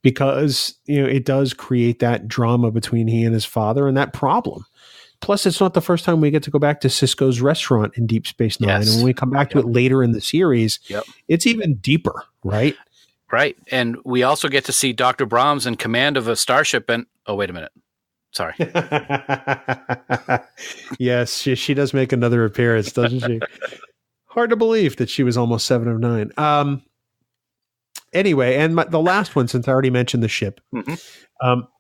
because it does create that drama between he and his father and that problem. Plus, it's not the first time we get to go back to Sisko's restaurant in Deep Space Nine. Yes. And when we come back to it later in the series, it's even deeper, right? Right. And we also get to see Dr. Brahms in command of a starship. And oh, wait a minute. Sorry. Yes, she does make another appearance, doesn't she? Hard to believe that she was almost 7 of 9. Anyway, and the last one, since I already mentioned the ship,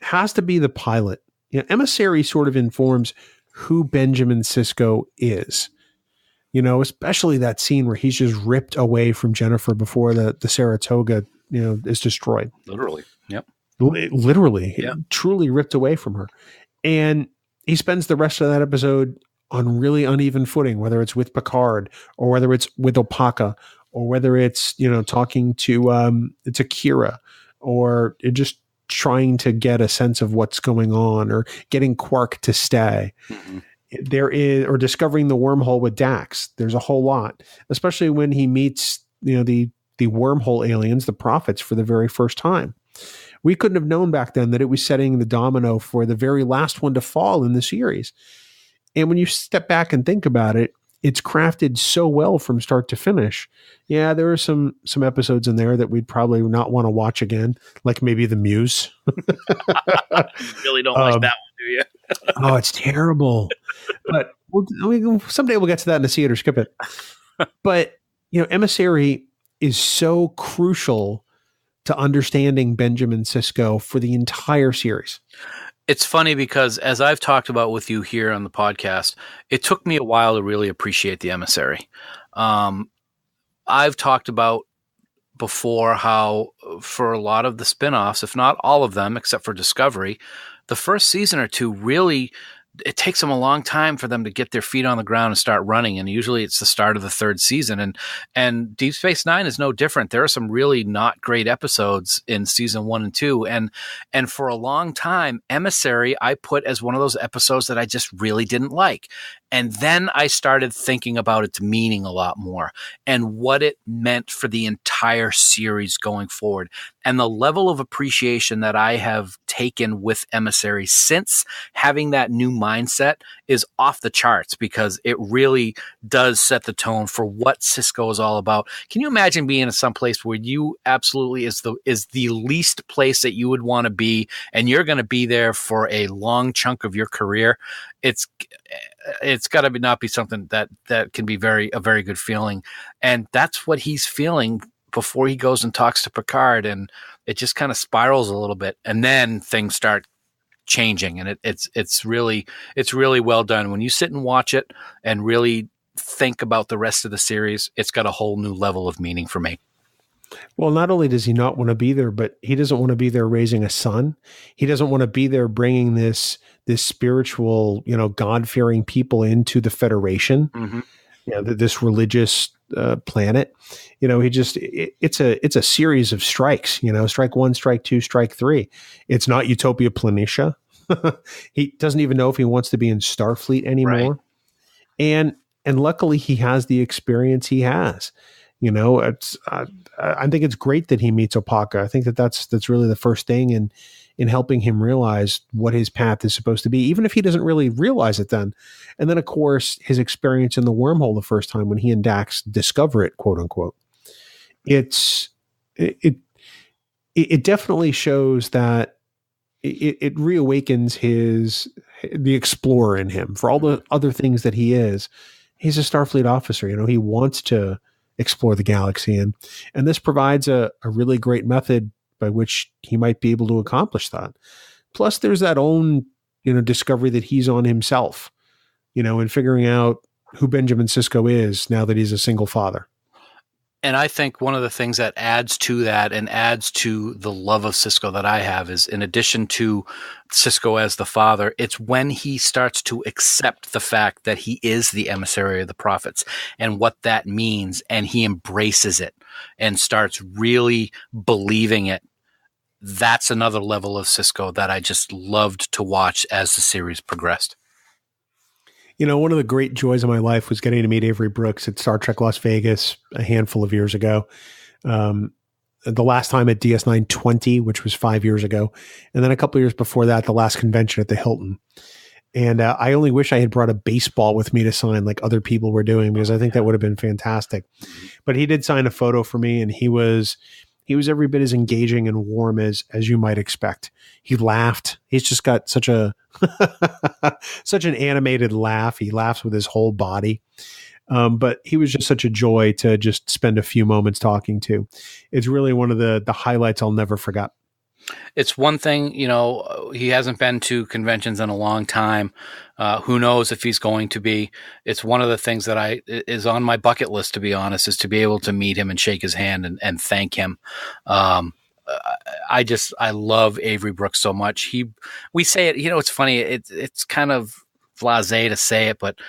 has to be the pilot. Emissary sort of informs who Benjamin Sisko is. especially that scene where he's just ripped away from Jennifer before the Saratoga, is destroyed. Literally. Yep. Literally, Yeah. truly ripped away from her. And he spends the rest of that episode on really uneven footing, whether it's with Picard or whether it's with Opaka or whether it's, talking to Kira or just trying to get a sense of what's going on or getting Quark to stay. Mm-hmm. There is, or discovering the wormhole with Dax. There's a whole lot, especially when he meets, the wormhole aliens, the prophets, for the very first time. We couldn't have known back then that it was setting the domino for the very last one to fall in the series. And when you step back and think about it, it's crafted so well from start to finish. Yeah, there are some episodes in there that we'd probably not want to watch again, like maybe The Muse. You really don't like that one, do you? Oh, it's terrible. But someday we'll get to that in the See It or Skip It. But, Emissary is so crucial to understanding Benjamin Sisko for the entire series. It's funny because as I've talked about with you here on the podcast, it took me a while to really appreciate the Emissary. I've talked about before how for a lot of the spinoffs, if not all of them, except for Discovery, the first season or two really, it takes them a long time for them to get their feet on the ground and start running. And usually it's the start of the third season. And Deep Space Nine is no different. There are some really not great episodes in season 1 and 2. And for a long time, Emissary, I put as one of those episodes that I just really didn't like. And then I started thinking about its meaning a lot more and what it meant for the entire series going forward. And the level of appreciation that I have taken with Emissary since having that new mindset is off the charts because it really does set the tone for what Sisko is all about. Can you imagine being in some place where you absolutely is the least place that you would want to be, and you're going to be there for a long chunk of your career? It's got to not be something that can be a very good feeling. And that's what he's feeling before he goes and talks to Picard. And it just kind of spirals a little bit. And then things start changing. And it's really well done. When you sit and watch it and really think about the rest of the series, it's got a whole new level of meaning for me. Well, not only does he not want to be there, but he doesn't want to be there raising a son. He doesn't want to be there bringing this spiritual, God-fearing people into the Federation, this religious planet. It's a series of strikes, strike 1, strike 2, strike 3. It's not Utopia Planitia. He doesn't even know if he wants to be in Starfleet anymore. Right. And luckily he has the experience he has. I think it's great that he meets Opaka. I think that's really the first thing in helping him realize what his path is supposed to be, even if he doesn't really realize it then. And then, of course, his experience in the wormhole the first time when he and Dax discover it, quote unquote. It definitely shows that it reawakens the explorer in him for all the other things that he is. He's a Starfleet officer. He wants to explore the galaxy, and this provides a really great method by which he might be able to accomplish that. Plus, there's that own discovery that he's on himself, in figuring out who Benjamin Sisko is now that he's a single father. And I think one of the things that adds to that and adds to the love of Sisko that I have is, in addition to Sisko as the father, it's when he starts to accept the fact that he is the emissary of the prophets and what that means, and he embraces it and starts really believing it. That's another level of Sisko that I just loved to watch as the series progressed. One of the great joys of my life was getting to meet Avery Brooks at Star Trek Las Vegas a handful of years ago. The last time at DS9 20, which was 5 years ago. And then a couple of years before that, the last convention at the Hilton. And I only wish I had brought a baseball with me to sign like other people were doing, because I think that would have been fantastic. But he did sign a photo for me, and he was every bit as engaging and warm as you might expect. He laughed. He's just got such an animated laugh. He laughs with his whole body. But he was just such a joy to just spend a few moments talking to. It's really one of the highlights I'll never forget. It's one thing, he hasn't been to conventions in a long time. Who knows if he's going to be? It's one of the things that is on my bucket list, to be honest, is to be able to meet him and shake his hand and thank him. I love Avery Brooks so much. We say it, it's funny. It's kind of blasé to say it, but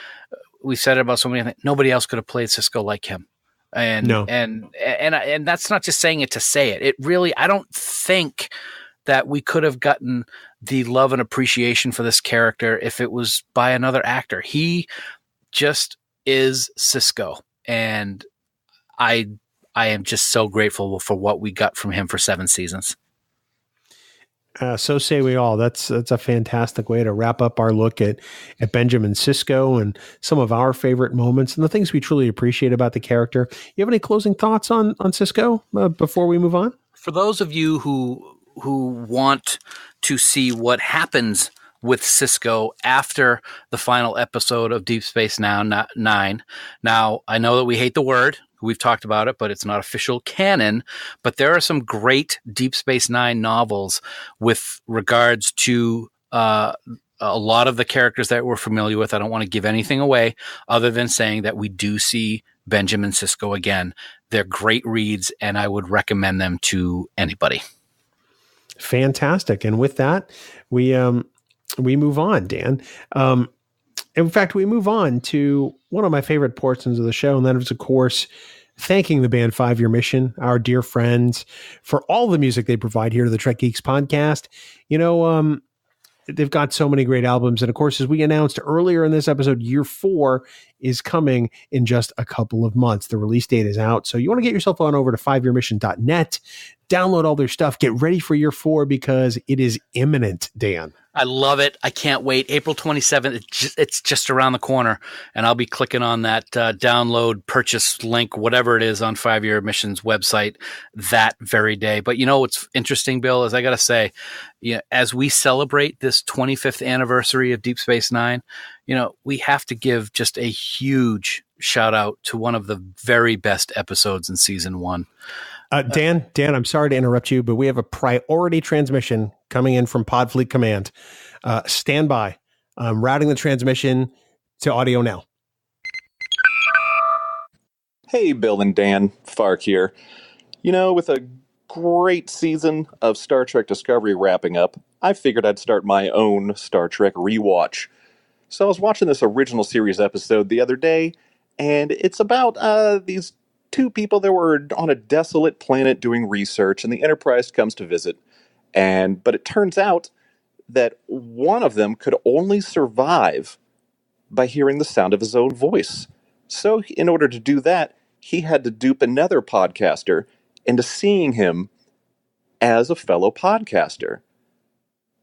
we've said it about so many things. Nobody else could have played Sisko like him. And no. and that's not just saying it to say it. It really, I don't think that we could have gotten the love and appreciation for this character if it was by another actor. He just is Sisko, and I am just so grateful for what we got from him for 7 seasons. So say we all. That's a fantastic way to wrap up our look at Benjamin Sisko and some of our favorite moments and the things we truly appreciate about the character. You have any closing thoughts on Sisko before we move on? For those of you who want to see what happens with Sisko after the final episode of Deep Space Nine. Now, I know that we hate the word. We've talked about it, but it's not official canon. But there are some great Deep Space Nine novels with regards to a lot of the characters that we're familiar with. I don't want to give anything away other than saying that we do see Benjamin Sisko again. They're great reads, and I would recommend them to anybody. Fantastic. And with that, we move on, Dan. In fact, we move on to one of my favorite portions of the show, and that is, of course, thanking the band 5 Year Mission, our dear friends, for all the music they provide here to the Trek Geeks podcast. They've got so many great albums. And of course, as we announced earlier in this episode, year 4 is coming in just a couple of months. The release date is out. So you want to get yourself on over to 5yearmission.net, download all their stuff, get ready for year 4 because it is imminent, Dan. I love it. I can't wait. April 27th. It's just around the corner, and I'll be clicking on that download purchase link, whatever it is, on 5 Year Mission's website that very day. But what's interesting, Bill, is I got to say, as we celebrate this 25th anniversary of Deep Space Nine, we have to give just a huge shout out to one of the very best episodes in season 1. Dan, I'm sorry to interrupt you, but we have a priority transmission coming in from Podfleet Command. Stand by. I'm routing the transmission to audio now. Hey, Bill and Dan, Fark here. With a great season of Star Trek Discovery wrapping up, I figured I'd start my own Star Trek rewatch. So I was watching this original series episode the other day, and it's about these 2 people that were on a desolate planet doing research, and the Enterprise comes to visit. But it turns out that one of them could only survive by hearing the sound of his own voice. So in order to do that, he had to dupe another podcaster into seeing him as a fellow podcaster.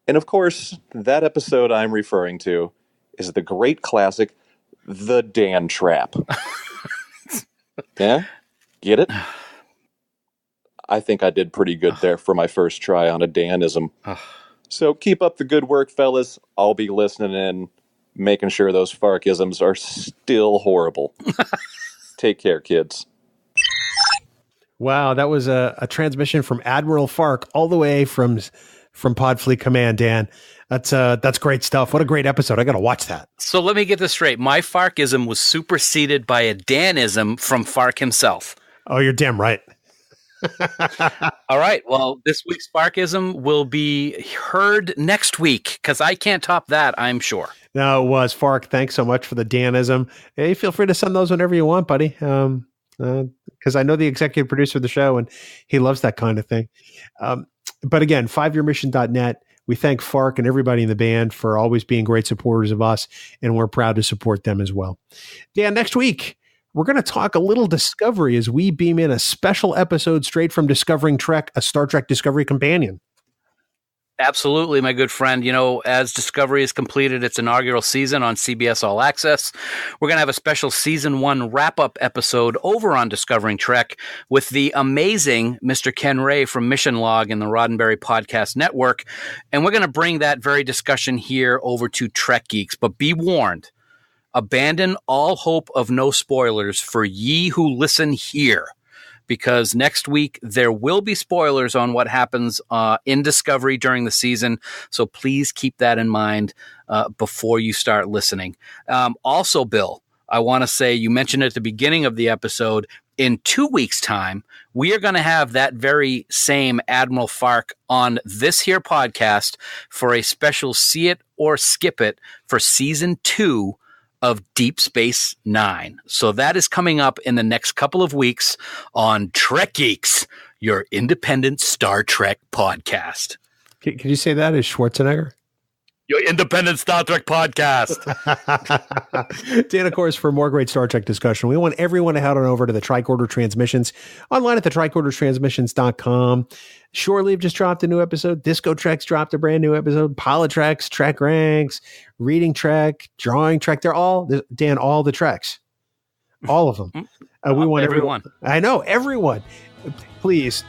And of course, that episode I'm referring to is the great classic, The Dan Trap. Yeah? Get it? I think I did pretty good there for my first try on a Danism. So keep up the good work, fellas. I'll be listening in, making sure those Farkisms are still horrible. Take care, kids. Wow, that was a transmission from Admiral Fark all the way from Podfleet Command, Dan. That's great stuff. What a great episode. I got to watch that. So let me get this straight. My Farkism was superseded by a Danism from Fark himself. Oh, you're damn right. All right. Well, this week's Farkism will be heard next week because I can't top that, I'm sure. No, it was. Fark, thanks so much for the Danism. Hey, feel free to send those whenever you want, buddy. Because I know the executive producer of the show, and he loves that kind of thing. But again, 5yearmission.net. We thank Fark and everybody in the band for always being great supporters of us, and we're proud to support them as well. Dan, next week, we're going to talk a little Discovery as we beam in a special episode straight from Discovering Trek, a Star Trek Discovery companion. Absolutely, my good friend. As Discovery has completed its inaugural season on CBS All Access, we're going to have a special season 1 wrap-up episode over on Discovering Trek with the amazing Mr. Ken Ray from Mission Log and the Roddenberry Podcast Network. And we're going to bring that very discussion here over to Trek Geeks. But be warned, abandon all hope of no spoilers for ye who listen here, because next week there will be spoilers on what happens in Discovery during the season. So please keep that in mind before you start listening. Also, Bill, I want to say, you mentioned at the beginning of the episode, in 2 weeks' time, we are going to have that very same Admiral Fark on this here podcast for a special See It or Skip It for Season 2 of Deep Space Nine. So that is coming up in the next couple of weeks on Trek Geeks, your independent Star Trek podcast. Can you say that as Schwarzenegger? Your independent Star Trek podcast. Dan, of course, for more great Star Trek discussion, we want everyone to head on over to the Tricorder Transmissions online at the tricordertransmissions.com. Shore Leave just dropped a new episode. Disco Trek's dropped a brand new episode. Polititreks, Trek Ranks, Reading Trek, Drawing Trek. They're all, Dan, all the Treks. All of them. We want everyone. I know, everyone. Please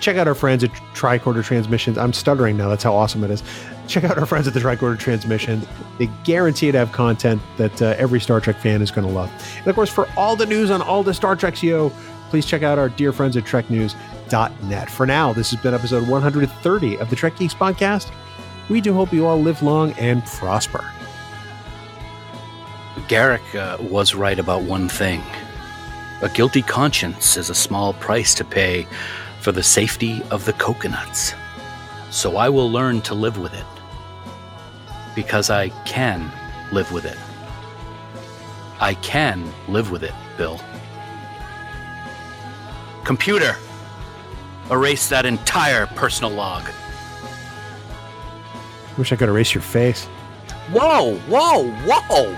check out our friends at Tricorder Transmissions. I'm stuttering now. That's how awesome it is. Check out our friends at the Tricorder Transmissions. They guarantee to have content that every Star Trek fan is going to love. And of course, for all the news on all the Star Treks, please check out our dear friends at TrekNews.net. For now, this has been episode 130 of the Trek Geeks podcast. We do hope you all live long and prosper. Garrick was right about one thing. A guilty conscience is a small price to pay for the safety of the coconuts. So I will learn to live with it. Because I can live with it. I can live with it, Bill. Computer, erase that entire personal log. Wish I could erase your face. Whoa, whoa, whoa!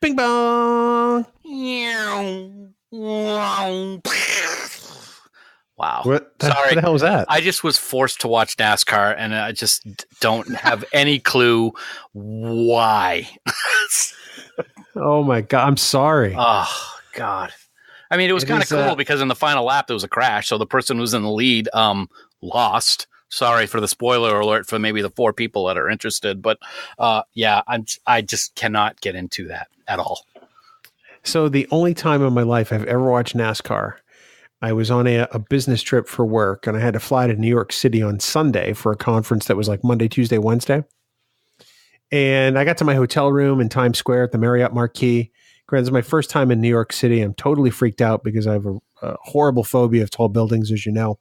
Bing bong. Wow. What Sorry. the hell was that? I just was forced to watch NASCAR, and I just don't have any clue why. Oh my God. I'm sorry. Oh, God. I mean, it was kind of cool because in the final lap, there was a crash. So the person who was in the lead lost. Sorry for the spoiler alert for maybe the 4 people that are interested. But yeah, I just cannot get into that at all. So the only time in my life I've ever watched NASCAR, I was on a business trip for work, and I had to fly to New York City on Sunday for a conference that was like Monday, Tuesday, Wednesday. And I got to my hotel room in Times Square at the Marriott Marquis. Granted, this is my first time in New York City. I'm totally freaked out because I have a horrible phobia of tall buildings, as you know.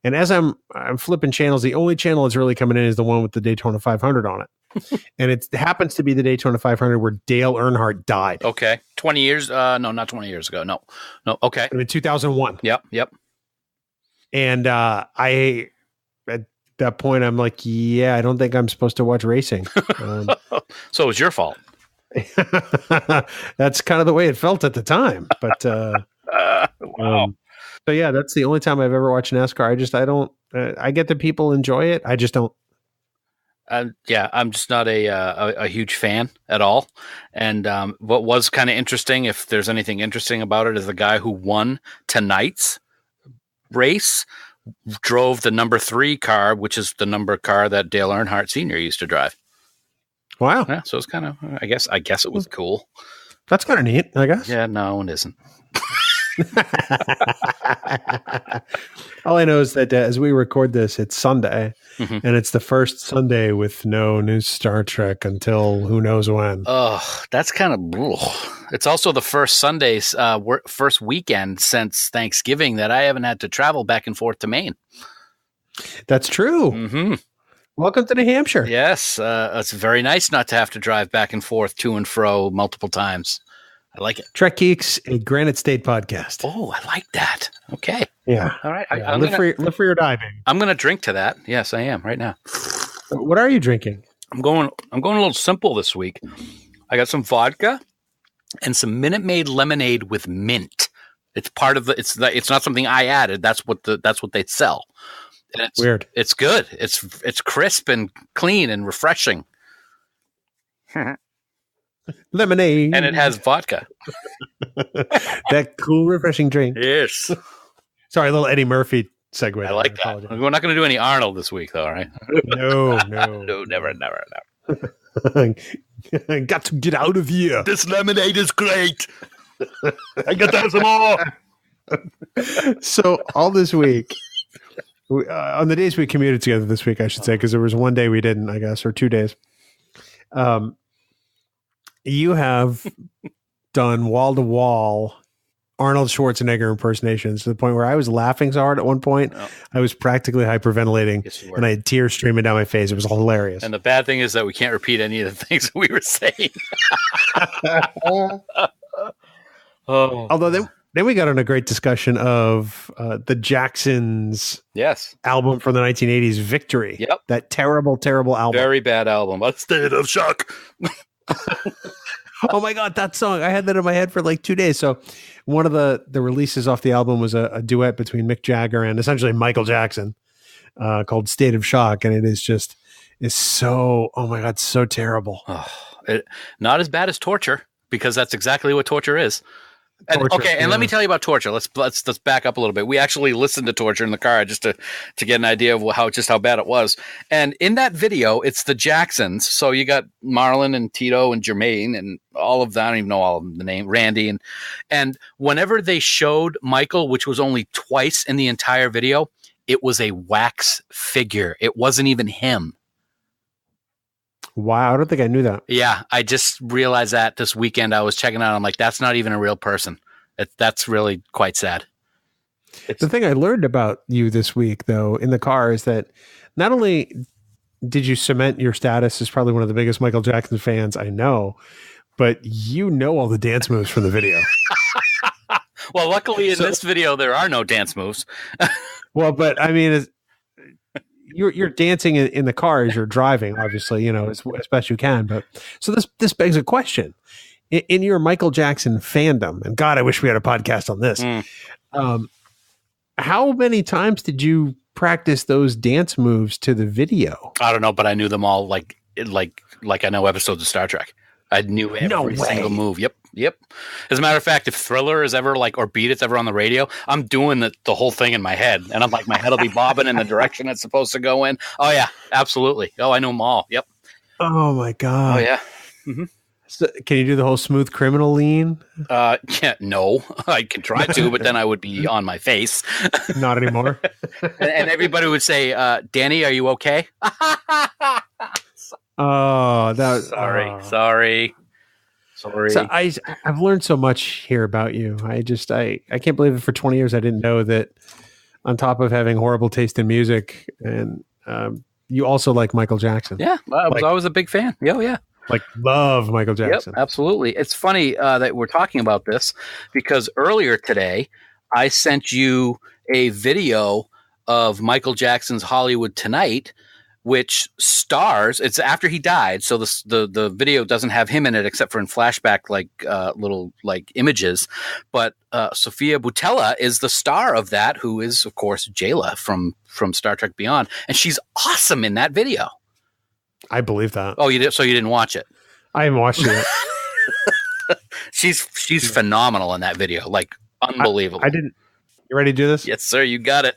And as I'm flipping channels, the only channel that's really coming in is the one with the Daytona 500 on it. And it happens to be the Daytona 500 where Dale Earnhardt died. Okay. 20 years? No, not 20 years ago. No. Okay. In 2001. Yep. And I, at that point, I'm like, yeah, I don't think I'm supposed to watch racing. So it was your fault. That's kind of the way it felt at the time. But wow. So yeah, that's the only time I've ever watched NASCAR. I get that people enjoy it. I just don't. Yeah, I'm just not a huge fan at all. And what was kind of interesting, if there's anything interesting about it, is the guy who won tonight's race drove the number 3 car, which is the number car that Dale Earnhardt Sr. used to drive. Wow. Yeah, so it's kind of, I guess it was cool. That's kind of neat, I guess. Yeah, no, it isn't. All I know is that as we record this, it's Sunday, and it's the first Sunday with no new Star Trek until who knows when. Oh, that's kind of. It's also the first Sunday's first weekend since Thanksgiving that I haven't had to travel back and forth to Maine. That's true. Mm-hmm. Welcome to New Hampshire. Yes, it's very nice not to have to drive back and forth to and fro multiple times. I like it. Trek Geeks, a Granite State podcast. Oh, I like that. Okay. Yeah. All right. Live for your diving. I'm going to drink to that. Yes, I am right now. What are you drinking? I'm going a little simple this week. I got some vodka and some Minute Maid lemonade with mint. It's part of the. It's not something I added. That's what they sell. And it's weird. It's good. It's crisp and clean and refreshing. Lemonade, and it has vodka. That cool, refreshing drink. Yes. Sorry, a little Eddie Murphy segue. I like that. We're not going to do any Arnold this week, though, right? No. No, never. Got to get out of here. This lemonade is great. I got to have some more. So all this week, on the days we commuted together this week, I should say, because there was one day we didn't, I guess, or 2 days. You have done wall-to-wall Arnold Schwarzenegger impersonations to the point where I was laughing so hard at one point, I was practically hyperventilating, and I had tears streaming down my face. It was hilarious. And the bad thing is that we can't repeat any of the things we were saying. Although then we got on a great discussion of the Jacksons' album from the 1980s, Victory. Yep. That terrible, terrible album. Very bad album. A state of shock. Oh my God, that song. I had that in my head for like 2 days. So one of the releases off the album was a duet between Mick Jagger and essentially Michael Jackson called State of Shock. And it is so, oh my God, so terrible. Not as bad as Torture, because that's exactly what Torture is. And let me tell you about Torture. Let's back up a little bit. We actually listened to Torture in the car just to get an idea of how bad it was. And in that video, it's the Jacksons. So you got Marlon and Tito and Jermaine and all of that. I don't even know all of the name. Randy and whenever they showed Michael, which was only twice in the entire video, it was a wax figure. It wasn't even him. Wow, I don't think I knew that. Yeah, I just realized that this weekend. I was checking out. I'm like, that's not even a real person. That's really quite sad. The thing I learned about you this week, though, in the car is that not only did you cement your status as probably one of the biggest Michael Jackson fans I know, but you know all the dance moves from the video. Well, luckily in this video, there are no dance moves. Well, but I mean, you're dancing in the car as you're driving, obviously, as best you can. But so this begs a question: in your Michael Jackson fandom, and God, I wish we had a podcast on this. How many times did you practice those dance moves to the video? I don't know, but I knew them all like I know episodes of Star Trek. I knew every single move. Yep. As a matter of fact, if Thriller is ever or Beat It's ever on the radio, I'm doing the whole thing in my head. And I'm like, my head will be bobbing in the direction it's supposed to go in. Oh, yeah, absolutely. Oh, I know them all. Yep. Oh, my God. Oh, yeah. Mm-hmm. So, can you do the whole Smooth Criminal lean? Yeah, no. I could try to, but then I would be on my face. Not anymore. and everybody would say, Danny, are you okay? Oh, Sorry. So I've learned so much here about you. I can't believe that for 20 years I didn't know that on top of having horrible taste in music, and you also like Michael Jackson. Yeah, I was always a big fan. Yeah. Love Michael Jackson. Yep, absolutely. It's funny that we're talking about this because earlier today I sent you a video of Michael Jackson's Hollywood Tonight, which stars, it's after he died, so the video doesn't have him in it except for in flashback little images, but Sofia Boutella is the star of that, who is of course Jayla from Star Trek Beyond, and she's awesome in that video. I believe that. Oh, you did? So you didn't watch it? I haven't watched it yet. She's phenomenal in that video, unbelievable. I didn't. You ready to do this? Yes, sir. You got it.